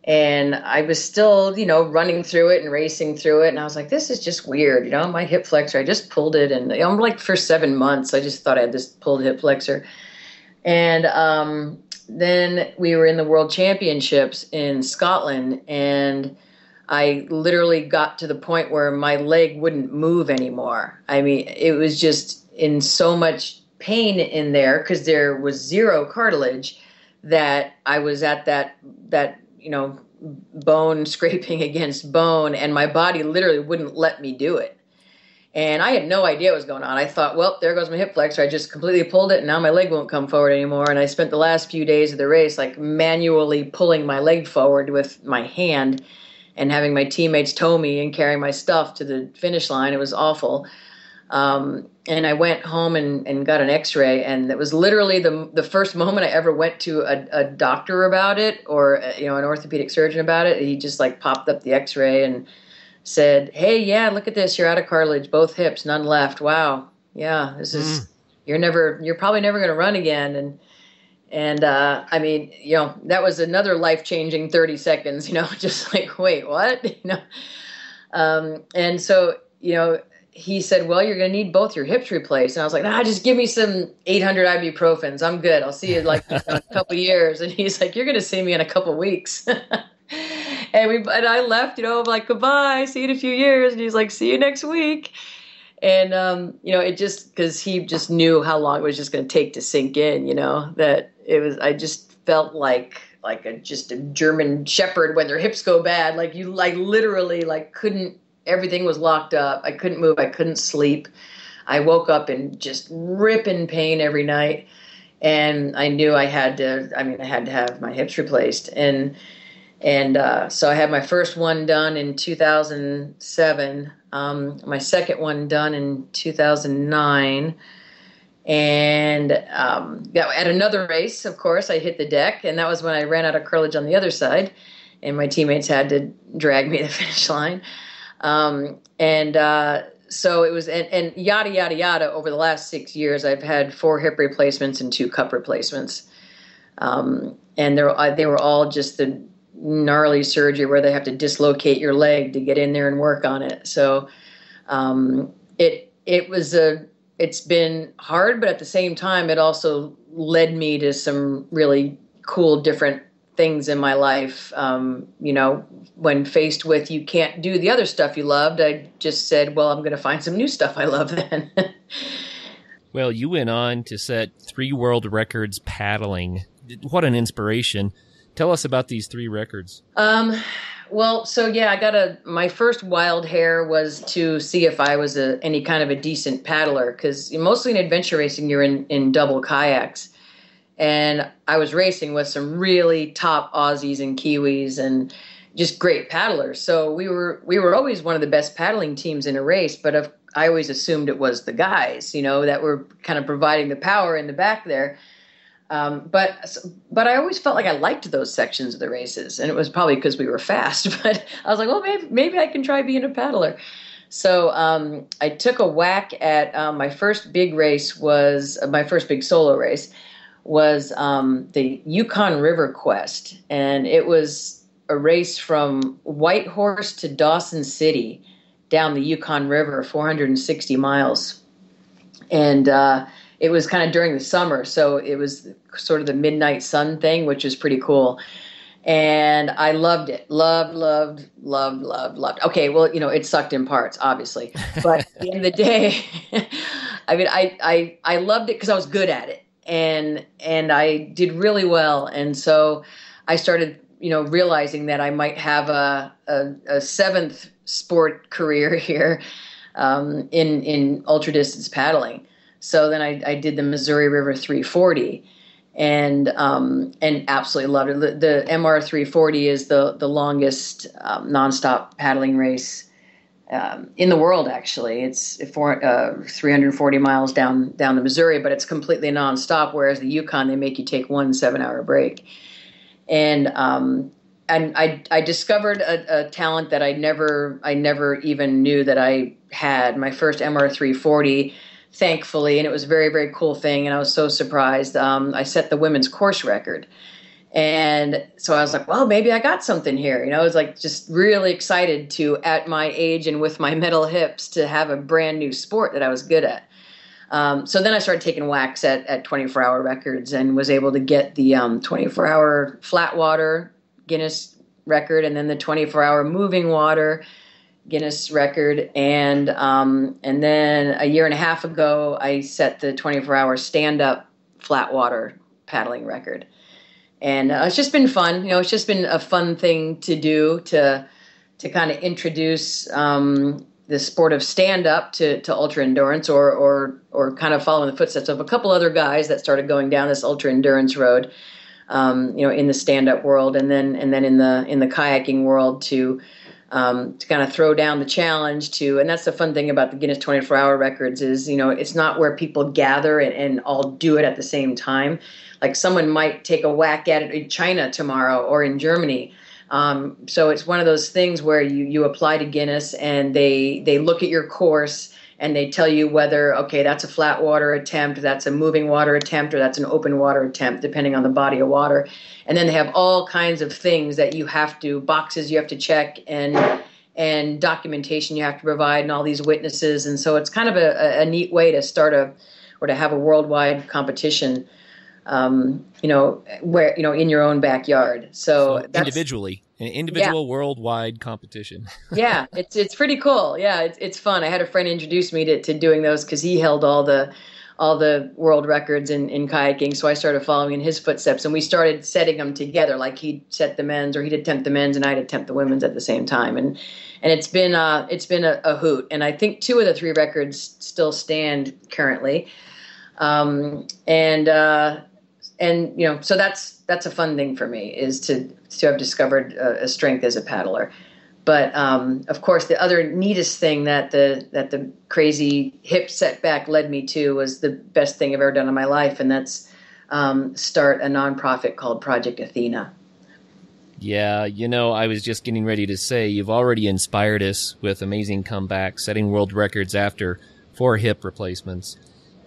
and I was still, running through it and racing through it. And I was like, this is just weird. My hip flexor, I just pulled it. And I'm like, for 7 months, I just thought I had this pulled hip flexor. And then we were in the World Championships in Scotland, and I literally got to the point where my leg wouldn't move anymore. I mean, it was just in so much pain in there because there was zero cartilage, that I was at that bone scraping against bone, and my body literally wouldn't let me do it. And I had no idea what was going on. I thought, well, there goes my hip flexor. I just completely pulled it, and now my leg won't come forward anymore. And I spent the last few days of the race like manually pulling my leg forward with my hand, and having my teammates tow me and carry my stuff to the finish line. It was awful. And I went home and got an x-ray, and it was literally the first moment I ever went to a doctor about it, or an orthopedic surgeon about it. He just like popped up the x-ray and said, hey, yeah, look at this. You're out of cartilage, both hips, none left. Wow. Yeah, this is, you're probably never going to run again. And I mean, that was another life-changing 30 seconds, just like, wait, what? And so, he said, well, you're going to need both your hips replaced. And I was like, nah, just give me some 800 ibuprofens. I'm good. I'll see you in a couple of years. And he's like, you're going to see me in a couple of weeks. And I left, like, goodbye, see you in a few years. And he's like, see you next week. And, it just, because he just knew how long it was just going to take to sink in, that it was, I just felt like just a German shepherd when their hips go bad. Like you, literally, couldn't, everything was locked up. I couldn't move. I couldn't sleep. I woke up in just ripping pain every night. And I knew I had to have my hips replaced. And so I had my first one done in 2007, my second one done in 2009. And at another race, of course, I hit the deck, and that was when I ran out of cartilage on the other side, and my teammates had to drag me to the finish line. So it was, and yada, yada, yada. Over the last 6 years, I've had 4 hip replacements and 2 cup replacements. And they were all just the gnarly surgery where they have to dislocate your leg to get in there and work on it. So it's been hard, but at the same time, it also led me to some really cool, different things in my life. When faced with, you can't do the other stuff you loved, I just said, well, I'm going to find some new stuff I love then. Well, you went on to set 3 world records paddling. What an inspiration. Tell us about these 3 records. My first wild hair was to see if I was any kind of a decent paddler, because mostly in adventure racing, you're in double kayaks. And I was racing with some really top Aussies and Kiwis and just great paddlers. So we were always one of the best paddling teams in a race, but I always assumed it was the guys, that were kind of providing the power in the back there. But I always felt like I liked those sections of the races, and it was probably because we were fast, but I was like, well, maybe I can try being a paddler. So, I took a whack at, my first big solo race was, the Yukon River Quest. And it was a race from Whitehorse to Dawson City down the Yukon River, 460 miles. And, it was kind of during the summer, so it was sort of the midnight sun thing, which was pretty cool. And I loved it. Loved. Okay, well, it sucked in parts, obviously. But at the end of the day, I loved it because I was good at it. And I did really well. And so I started, realizing that I might have a 7th sport career here. in ultra distance paddling. So then I did the Missouri River 340, and absolutely loved it. The MR 340 is the longest nonstop paddling race in the world. Actually, it's 340 miles down the Missouri, but it's completely nonstop. Whereas the Yukon, they make you take 1 7-hour break. And I discovered a talent that I never even knew that I had. My first MR 340, thankfully, and it was a very, very cool thing, and I was so surprised. I set the women's course record. And so I was like, well, maybe I got something here. I was like just really excited to, at my age and with my metal hips, to have a brand new sport that I was good at. So then I started taking whacks at 24-hour records and was able to get the 24-hour flat water Guinness record, and then the 24-hour moving water Guinness record. And then a year and a half ago, I set the 24-hour stand-up flat water paddling record. And it's just been fun. It's just been a fun thing to do to kind of introduce the sport of stand-up to ultra endurance, or kind of following the footsteps of a couple other guys that started going down this ultra endurance road, in the stand-up world, and then in the kayaking world to kind of throw down the challenge and that's the fun thing about the Guinness 24-hour records is, it's not where people gather and all do it at the same time. Like someone might take a whack at it in China tomorrow or in Germany. So it's one of those things where you apply to Guinness and they look at your course and they tell you whether, okay, that's a flat water attempt, that's a moving water attempt, or that's an open water attempt, depending on the body of water. And then they have all kinds of things that boxes you have to check and documentation you have to provide and all these witnesses. And so it's kind of a neat way to start to have a worldwide competition, where, in your own backyard. So that's an individual worldwide competition. Yeah, it's pretty cool. Yeah, it's fun. I had a friend introduce me to doing those because he held all the world records in kayaking. So I started following in his footsteps, and we started setting them together. Like he'd set the men's, or he'd attempt the men's, and I'd attempt the women's at the same time. And it's been a hoot. And I think 2 of the 3 records still stand currently. So that's a fun thing for me, is to have discovered a strength as a paddler. But of course, the other neatest thing that the crazy hip setback led me to was the best thing I've ever done in my life, and that's start a nonprofit called Project Athena. Yeah, I was just getting ready to say, you've already inspired us with amazing comebacks, setting world records after 4 hip replacements.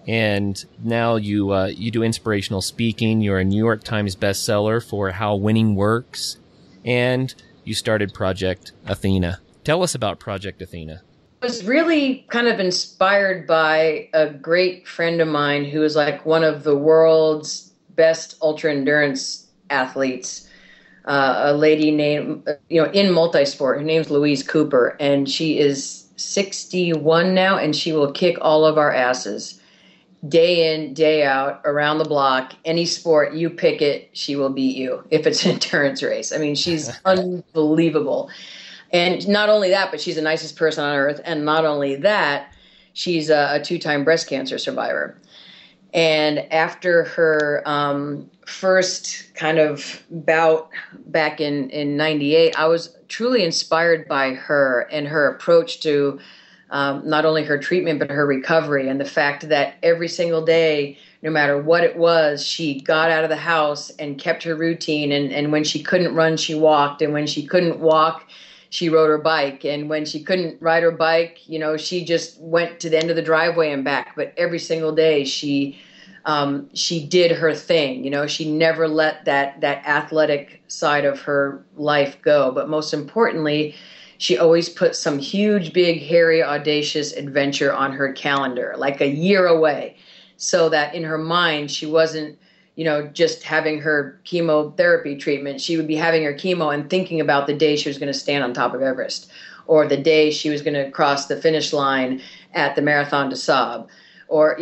And now you do inspirational speaking. You're a New York Times bestseller for How Winning Works. And you started Project Athena. Tell us about Project Athena. I was really kind of inspired by a great friend of mine who is like one of the world's best ultra endurance athletes, a lady named, in multisport. Her name's Louise Cooper, and she is 61 now, and she will kick all of our asses. Day in, day out, around the block, any sport, you pick it, she will beat you if it's an endurance race. I mean, she's unbelievable. And not only that, but she's the nicest person on earth. And not only that, she's a 2-time breast cancer survivor. And after her first kind of bout back in 98, I was truly inspired by her and her approach to not only her treatment, but her recovery, and the fact that every single day, no matter what it was, she got out of the house and kept her routine. And when she couldn't run, she walked. And when she couldn't walk, she rode her bike. And when she couldn't ride her bike, she just went to the end of the driveway and back. But every single day she did her thing. She never let that athletic side of her life go. But most importantly, she always put some huge, big, hairy, audacious adventure on her calendar, like a year away, so that in her mind, she wasn't, just having her chemotherapy treatment. She would be having her chemo and thinking about the day she was going to stand on top of Everest, or the day she was going to cross the finish line at the Marathon des Sables, or,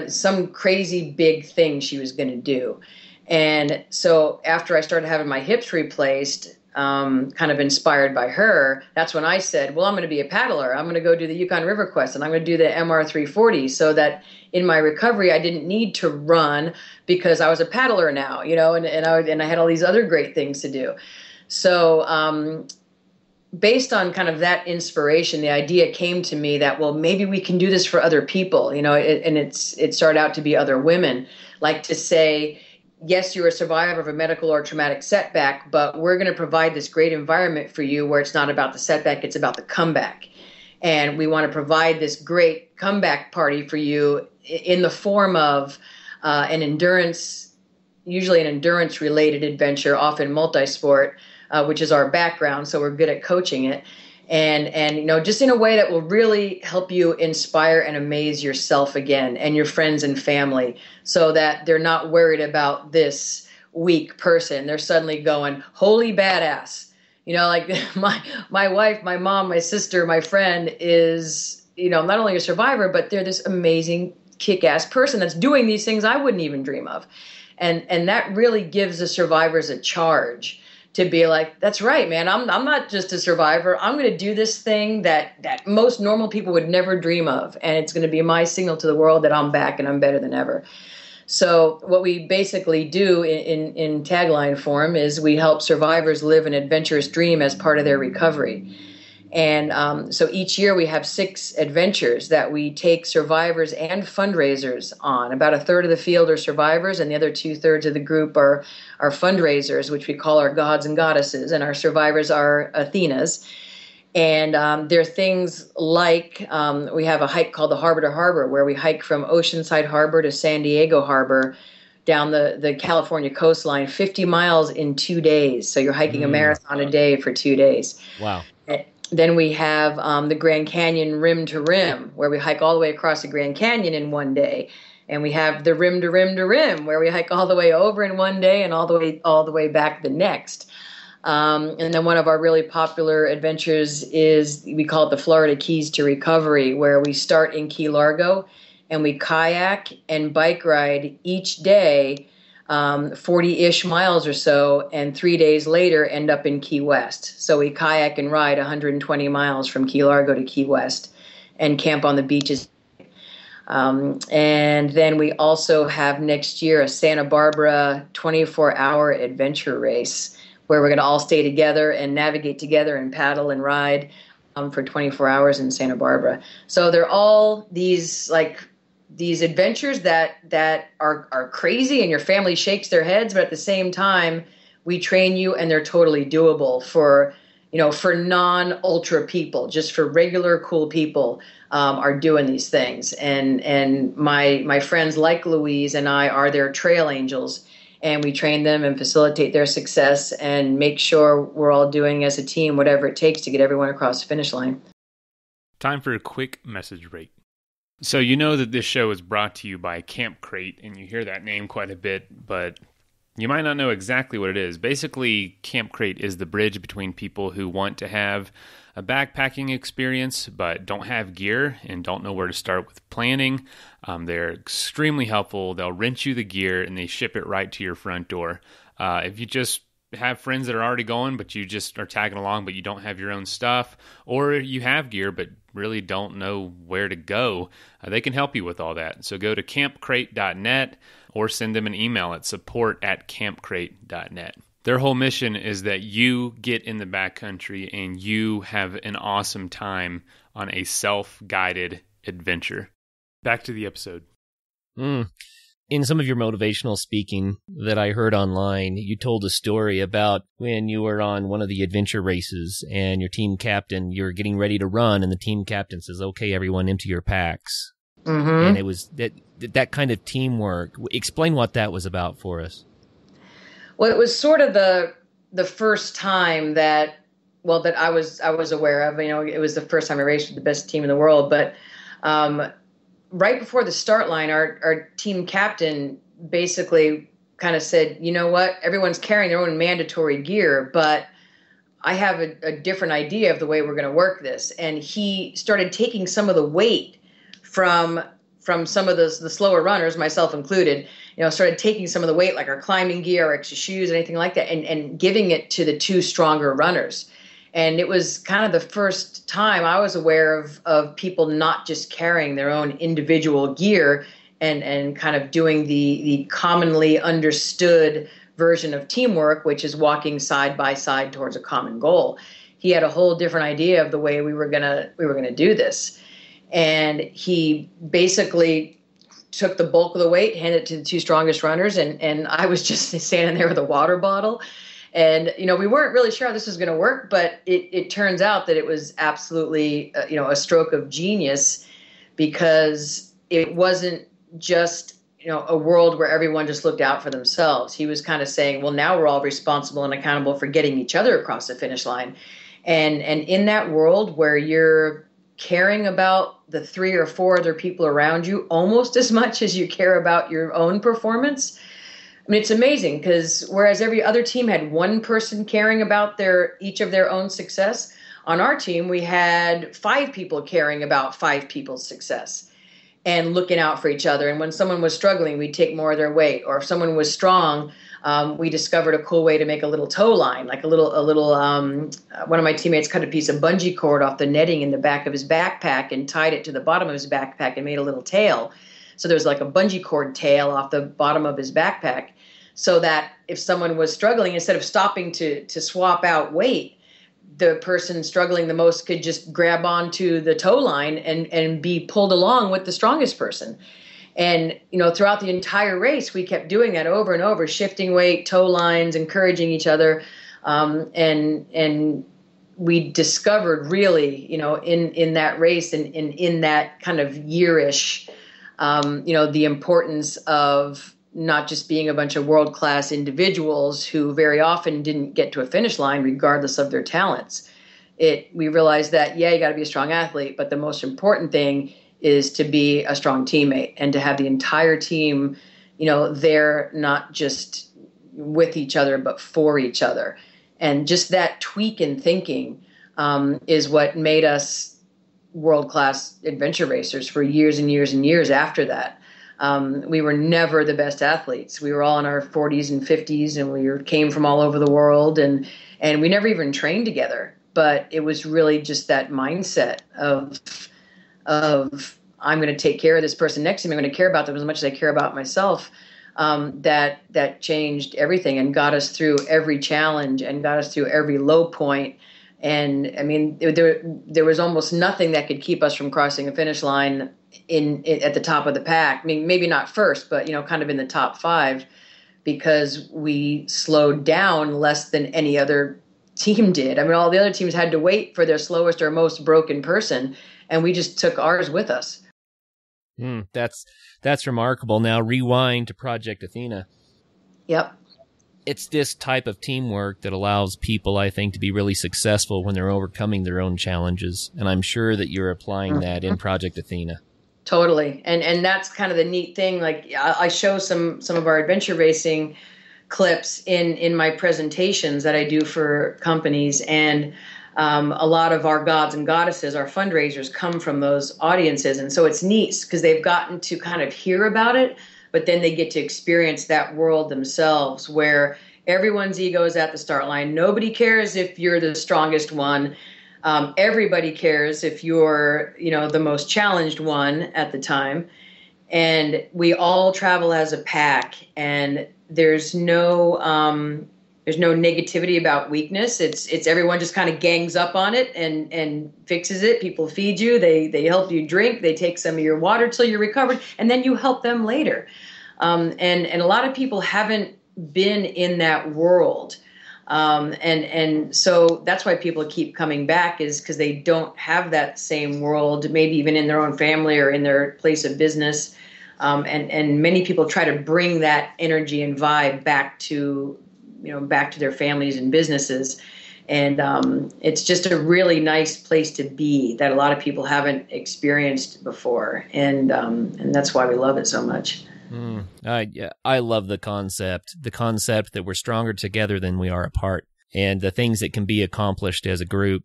some crazy big thing she was going to do. And so after I started having my hips replaced, kind of inspired by her, that's when I said, well, I'm going to be a paddler. I'm going to go do the Yukon River Quest, and I'm going to do the MR 340, so that in my recovery, I didn't need to run because I was a paddler now, and I had all these other great things to do. So based on kind of that inspiration, the idea came to me that, well, maybe we can do this for other people, and it started out to be other women, like to say, yes, you're a survivor of a medical or traumatic setback, but we're going to provide this great environment for you where it's not about the setback, it's about the comeback. And we want to provide this great comeback party for you in the form of an endurance, usually an endurance-related adventure, often multi-sport, which is our background, so we're good at coaching it. And just in a way that will really help you inspire and amaze yourself again and your friends and family, so that they're not worried about this weak person. They're suddenly going, holy badass. Like my wife, my mom, my sister, my friend is, not only a survivor, but they're this amazing kick-ass person that's doing these things I wouldn't even dream of. And that really gives the survivors a charge to be like, that's right, man. I'm not just a survivor. I'm going to do this thing that most normal people would never dream of. And it's going to be my signal to the world that I'm back and I'm better than ever. So what we basically do in tagline form is we help survivors live an adventurous dream as part of their recovery. And so each year we have 6 adventures that we take survivors and fundraisers on. About a third of the field are survivors, and the other 2/3 of the group are fundraisers, which we call our gods and goddesses, and our survivors are Athenas. And there are things like we have a hike called the Harbor to Harbor, where we hike from Oceanside Harbor to San Diego Harbor down the California coastline, 50 miles in 2 days. So you're hiking a marathon a day for 2 days. Wow. Then we have the Grand Canyon rim to rim, where we hike all the way across the Grand Canyon in 1 day. And we have the rim to rim to rim, where we hike all the way over in 1 day and all the way back the next. And then one of our really popular adventures is, we call it the Florida Keys to Recovery, where we start in Key Largo and we kayak and bike ride each day 40-ish miles or so, and 3 days later end up in Key West. So we kayak and ride 120 miles from Key Largo to Key West and camp on the beaches. And then we also have next year a Santa Barbara 24-hour adventure race, where we're going to all stay together and navigate together and paddle and ride for 24 hours in Santa Barbara. So they're all these adventures that are crazy and your family shakes their heads, but at the same time, we train you and they're totally doable for non-ultra people, just for regular cool people are doing these things. And my friends like Louise and I are their trail angels, and we train them and facilitate their success and make sure we're all doing as a team whatever it takes to get everyone across the finish line. Time for a quick message break. So you know that this show is brought to you by Camp Crate, and you hear that name quite a bit, but you might not know exactly what it is. Basically, Camp Crate is the bridge between people who want to have a backpacking experience but don't have gear and don't know where to start with planning. They're extremely helpful. They'll rent you the gear and they ship it right to your front door. If you just have friends that are already going, but you just are tagging along, but you don't have your own stuff, or you have gear but really don't know where to go, they can help you with all that. So go to campcrate.net or send them an email at support@campcrate.net. Their whole mission is that you get in the backcountry and you have an awesome time on a self-guided adventure. Back to the episode. In some of your motivational speaking that I heard online, you told a story about when you were on one of the adventure races and your team captain, you're getting ready to run, and the team captain says, okay, everyone empty your packs. Mm-hmm. And it was that kind of teamwork. Explain what that was about for us. Well, it was sort of the first time that I was aware of. It was the first time I raced with the best team in the world, but right before the start line, our team captain basically kind of said, you know what, everyone's carrying their own mandatory gear, but I have a different idea of the way we're going to work this. And he started taking some of the weight from from some of the slower runners, myself included, started taking some of the weight, like our climbing gear, our extra shoes, anything like that, and giving it to the two stronger runners. And it was kind of the first time I was aware of people not just carrying their own individual gear and kind of doing the commonly understood version of teamwork, which is walking side by side towards a common goal. He had a whole different idea of the way we were gonna do this. And he basically took the bulk of the weight, handed it to the two strongest runners, and I was just standing there with a water bottle. And, we weren't really sure how this was going to work, but it turns out that it was absolutely, a stroke of genius, because it wasn't just, a world where everyone just looked out for themselves. He was kind of saying, well, now we're all responsible and accountable for getting each other across the finish line. And in that world where you're caring about the 3 or 4 other people around you almost as much as you care about your own performance, I mean, it's amazing, because whereas every other team had one person caring about each of their own success, on our team we had 5 people caring about 5 people's success and looking out for each other. And when someone was struggling, we'd take more of their weight. Or if someone was strong, we discovered a cool way to make a little tow line, like a little. One of my teammates cut a piece of bungee cord off the netting in the back of his backpack and tied it to the bottom of his backpack and made a little tail. So there's like a bungee cord tail off the bottom of his backpack, so that if someone was struggling, instead of stopping to swap out weight, the person struggling the most could just grab onto the tow line and be pulled along with the strongest person. And, throughout the entire race, we kept doing that over and over, shifting weight, tow lines, encouraging each other. And we discovered really, in that race and in that kind of yearish, the importance of not just being a bunch of world-class individuals who very often didn't get to a finish line regardless of their talents. We realized that, you got to be a strong athlete, but the most important thing is to be a strong teammate and to have the entire team, there not just with each other, but for each other. And just that tweak in thinking is what made us world-class adventure racers for years and years and years after that. We were never the best athletes. We were all in our 40s and 50s, and we came from all over the world, and we never even trained together. But it was really just that mindset of I'm going to take care of this person next to me. I'm going to care about them as much as I care about myself. That changed everything and got us through every challenge and got us through every low point. And I mean, there was almost nothing that could keep us from crossing a finish line at the top of the pack. I mean, maybe not first, but kind of in the top 5, because we slowed down less than any other team did. I mean, all the other teams had to wait for their slowest or most broken person, and we just took ours with us. That's remarkable. Now rewind to Project Athena. Yep. It's this type of teamwork that allows people, I think, to be really successful when they're overcoming their own challenges. And I'm sure that you're applying that in Project Athena. Totally. And that's kind of the neat thing. Like, I show some of our adventure racing clips in my presentations that I do for companies. And a lot of our gods and goddesses, our fundraisers, come from those audiences. And so it's neat because they've gotten to kind of hear about it, but then they get to experience that world themselves, where everyone's ego is at the start line. Nobody cares if you're the strongest one. Everybody cares if you're, the most challenged one at the time. And we all travel as a pack, and there's no negativity about weakness. It's everyone just kind of gangs up on it and fixes it. People feed you, they help you drink, they take some of your water till you're recovered, and then you help them later. And a lot of people haven't been in that world. And so that's why people keep coming back, is because they don't have that same world, maybe even in their own family or in their place of business. And many people try to bring that energy and vibe back to their families and businesses. And it's just a really nice place to be that a lot of people haven't experienced before. And that's why we love it so much. I love the concept that we're stronger together than we are apart, and the things that can be accomplished as a group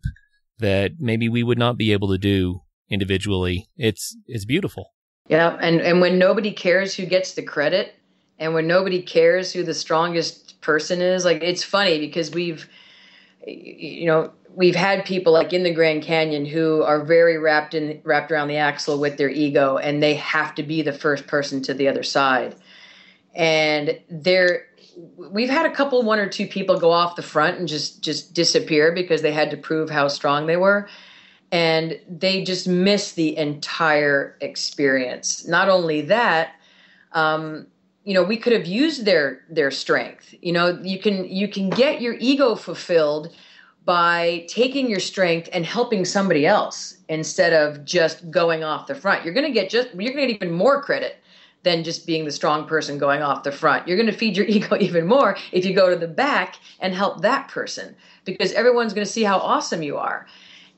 that maybe we would not be able to do individually. It's beautiful. Yeah, and when nobody cares who gets the credit, and when nobody cares who the strongest person is, like it's funny because we've had people like in the Grand Canyon who are very wrapped around the axle with their ego, and they have to be the first person to the other side. And we've had one or two people go off the front and just disappear because they had to prove how strong they were. And they just miss the entire experience. Not only that, we could have used their strength. You can get your ego fulfilled by taking your strength and helping somebody else instead of just going off the front. You're going to get even more credit than just being the strong person going off the front. You're going to feed your ego even more if you go to the back and help that person, because everyone's going to see how awesome you are.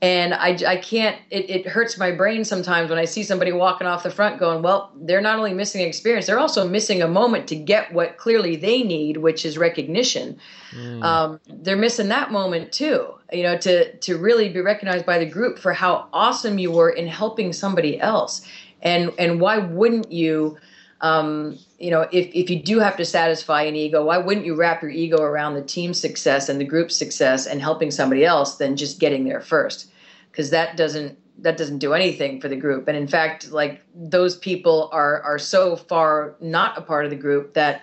And I can't, it hurts my brain sometimes when I see somebody walking off the front going, well, they're not only missing experience, they're also missing a moment to get what clearly they need, which is recognition. They're missing that moment too, to really be recognized by the group for how awesome you were in helping somebody else. And why wouldn't you, if you do have to satisfy an ego, why wouldn't you wrap your ego around the team's success and the group's success and helping somebody else than just getting there first? Because that doesn't do anything for the group. And in fact, like those people are so far not a part of the group that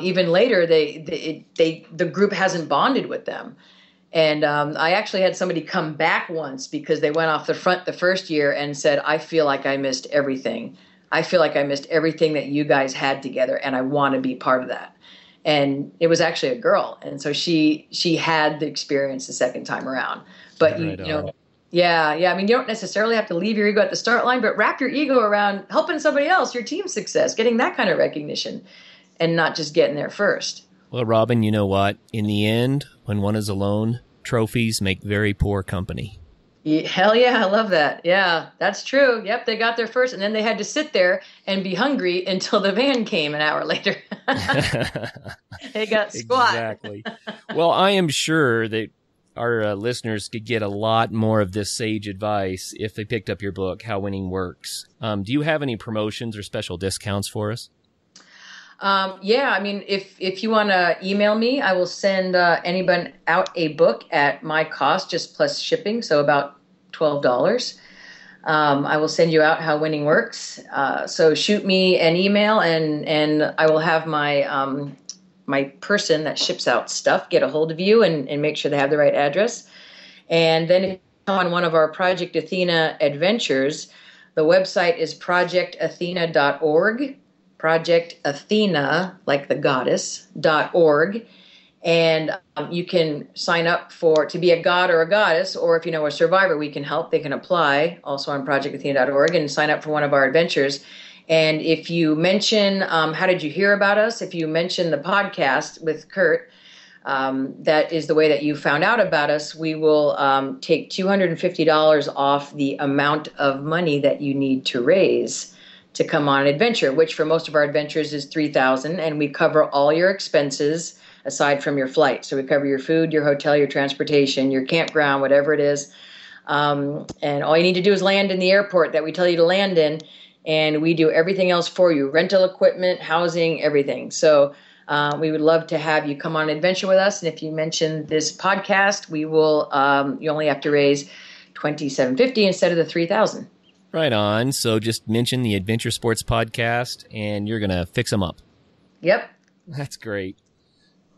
even later the group hasn't bonded with them. And I actually had somebody come back once because they went off the front the first year and said, I feel like I missed everything. I feel like I missed everything that you guys had together, and I want to be part of that. And it was actually a girl. And so she had the experience the second time around. But, yeah. I mean, you don't necessarily have to leave your ego at the start line, but wrap your ego around helping somebody else, your team's success, getting that kind of recognition, and not just getting there first. Well, Robyn, you know what? In the end, when one is alone, trophies make very poor company. Hell yeah, I love that. Yeah, that's true. Yep, they got there first, and then they had to sit there and be hungry until the van came an hour later. They got squat. Exactly. Well, I am sure that our listeners could get a lot more of this sage advice if they picked up your book, How Winning Works. Do you have any promotions or special discounts for us? Yeah, I mean, if you want to email me, I will send anyone out a book at my cost, just plus shipping, so about $12. I will send you out How Winning Works. So shoot me an email, and I will have my my person that ships out stuff get a hold of you and make sure they have the right address. And then if you come on one of our Project Athena adventures, the website is projectathena.org. Project Athena, like the goddess, .org. And you can sign up to be a god or a goddess, or if you know a survivor we can help, they can apply also on projectathena.org and sign up for one of our adventures. And if you mention, how did you hear about us? If you mention the podcast with Kurt, that is the way that you found out about us, we will take $250 off the amount of money that you need to raise to come on an adventure, which for most of our adventures is $3,000, and we cover all your expenses aside from your flight. So we cover your food, your hotel, your transportation, your campground, whatever it is. And all you need to do is land in the airport that we tell you to land in, and we do everything else for you, rental equipment, housing, everything. So we would love to have you come on an adventure with us. And if you mention this podcast, we will, you only have to raise $2,750 instead of the $3,000. Right on. So just mention the Adventure Sports Podcast, and you're going to fix them up. Yep. That's great.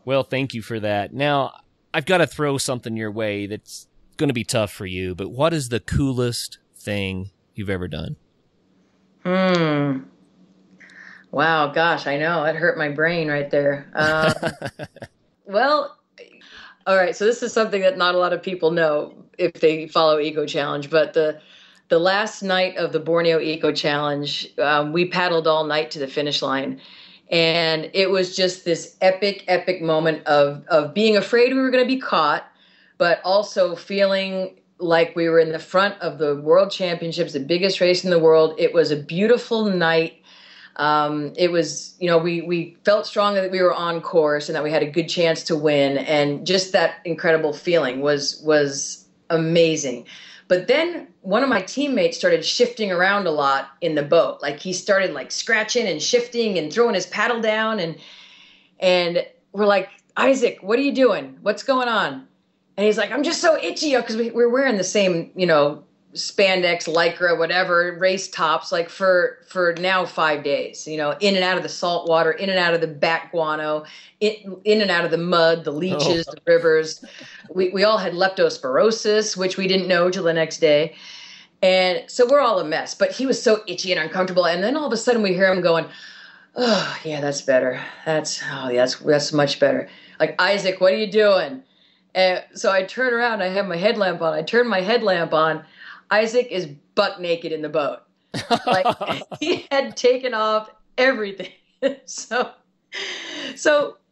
Well, thank you for that. Now, I've got to throw something your way that's going to be tough for you, but what is the coolest thing you've ever done? Wow, gosh, I know. It hurt my brain right there. Well, all right, so this is something that not a lot of people know if they follow Eco Challenge, but the last night of the Borneo Eco Challenge, we paddled all night to the finish line. And it was just this epic, epic moment of being afraid we were going to be caught, but also feeling like we were in the front of the World Championships, the biggest race in the world. It was a beautiful night. It was, we felt strongly that we were on course and that we had a good chance to win. And just that incredible feeling was amazing. But then one of my teammates started shifting around a lot in the boat. Like he started like scratching and shifting and throwing his paddle down. And we're like, Isaac, what are you doing? What's going on? And he's like, I'm just so itchy, because we're wearing the same, spandex, lycra, whatever, race tops, like for now 5 days, in and out of the salt water, in and out of the bat guano, in and out of the mud, the leeches, the rivers. We all had leptospirosis, which we didn't know till the next day. And so we're all a mess, but he was so itchy and uncomfortable. And then all of a sudden we hear him going, oh yeah, that's better. That's much better. Like, Isaac, what are you doing? And so I turn around, I have my headlamp on. I turn my headlamp on. Isaac is buck naked in the boat. Like, he had taken off everything. So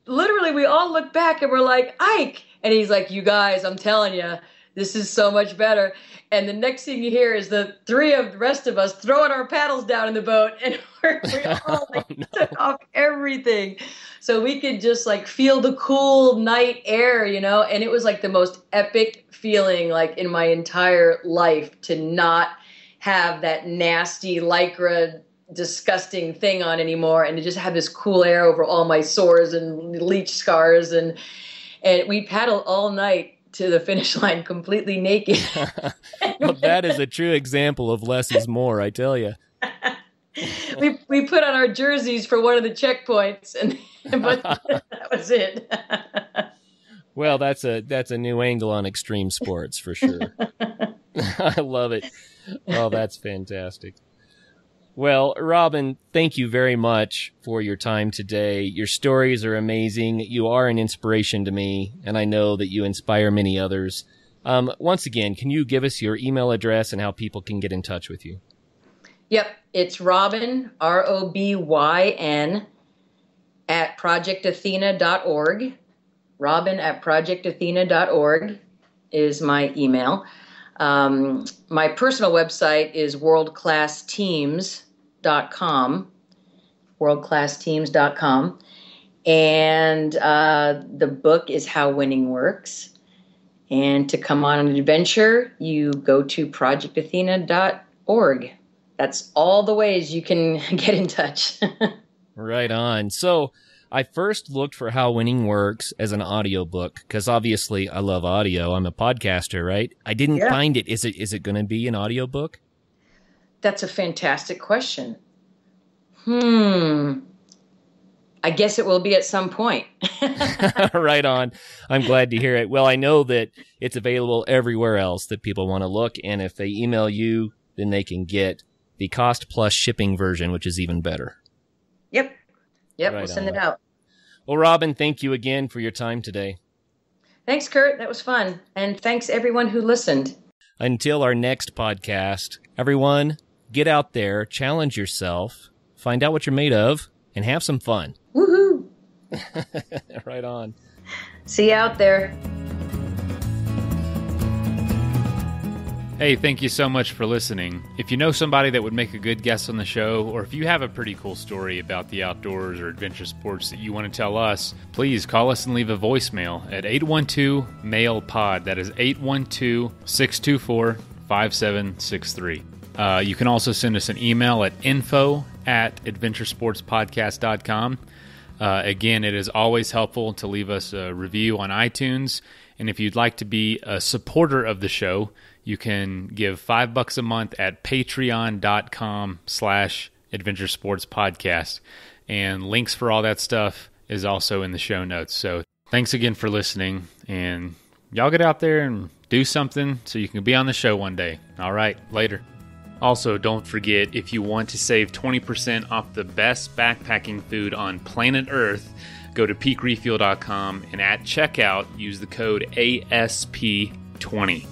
literally we all look back and we're like, Ike. And he's like, you guys, I'm telling you, this is so much better. And the next thing you hear is the three of the rest of us throwing our paddles down in the boat, and we all took off everything. So we could just like feel the cool night air, and it was like the most epic feeling like in my entire life to not have that nasty lycra disgusting thing on anymore, and to just have this cool air over all my sores and leech scars. And we paddled all night to the finish line completely naked. Well, that is a true example of less is more, I tell you. We put on our jerseys for one of the checkpoints, but that was it. Well, that's a new angle on extreme sports for sure. I love it. Oh, that's fantastic. Well, Robyn, thank you very much for your time today. Your stories are amazing. You are an inspiration to me, and I know that you inspire many others. Once again, can you give us your email address and how people can get in touch with you? Yep, it's Robyn, ROBYN, at projectathena.org. Robyn@projectathena.org is my email. My personal website is worldclassteams.com, worldclassteams.com. And the book is How Winning Works. And to come on an adventure, you go to projectathena.org. That's all the ways you can get in touch. Right on. So I first looked for How Winning Works as an audiobook because obviously I love audio. I'm a podcaster, right? I didn't find it. Is it going to be an audiobook? That's a fantastic question. I guess it will be at some point. Right on. I'm glad to hear it. Well, I know that it's available everywhere else that people want to look, and if they email you, then they can get the cost plus shipping version, which is even better. Yep, right, we'll send it out. Well, Robyn, thank you again for your time today. Thanks, Kurt. That was fun. And thanks, everyone who listened. Until our next podcast, everyone, get out there, challenge yourself, find out what you're made of, and have some fun. Woohoo! Right on. See you out there. Hey, thank you so much for listening. If you know somebody that would make a good guest on the show, or if you have a pretty cool story about the outdoors or adventure sports that you want to tell us, please call us and leave a voicemail at 812-MAIL-POD. That is 812-624-5763. You can also send us an email at info@adventuresportspodcast.com. Again, it is always helpful to leave us a review on iTunes. And if you'd like to be a supporter of the show, you can give $5 a month at patreon.com/adventuresportspodcast. And links for all that stuff is also in the show notes. So thanks again for listening. And y'all get out there and do something so you can be on the show one day. All right, later. Also, don't forget, if you want to save 20% off the best backpacking food on planet Earth, go to peakrefuel.com and at checkout, use the code ASP20.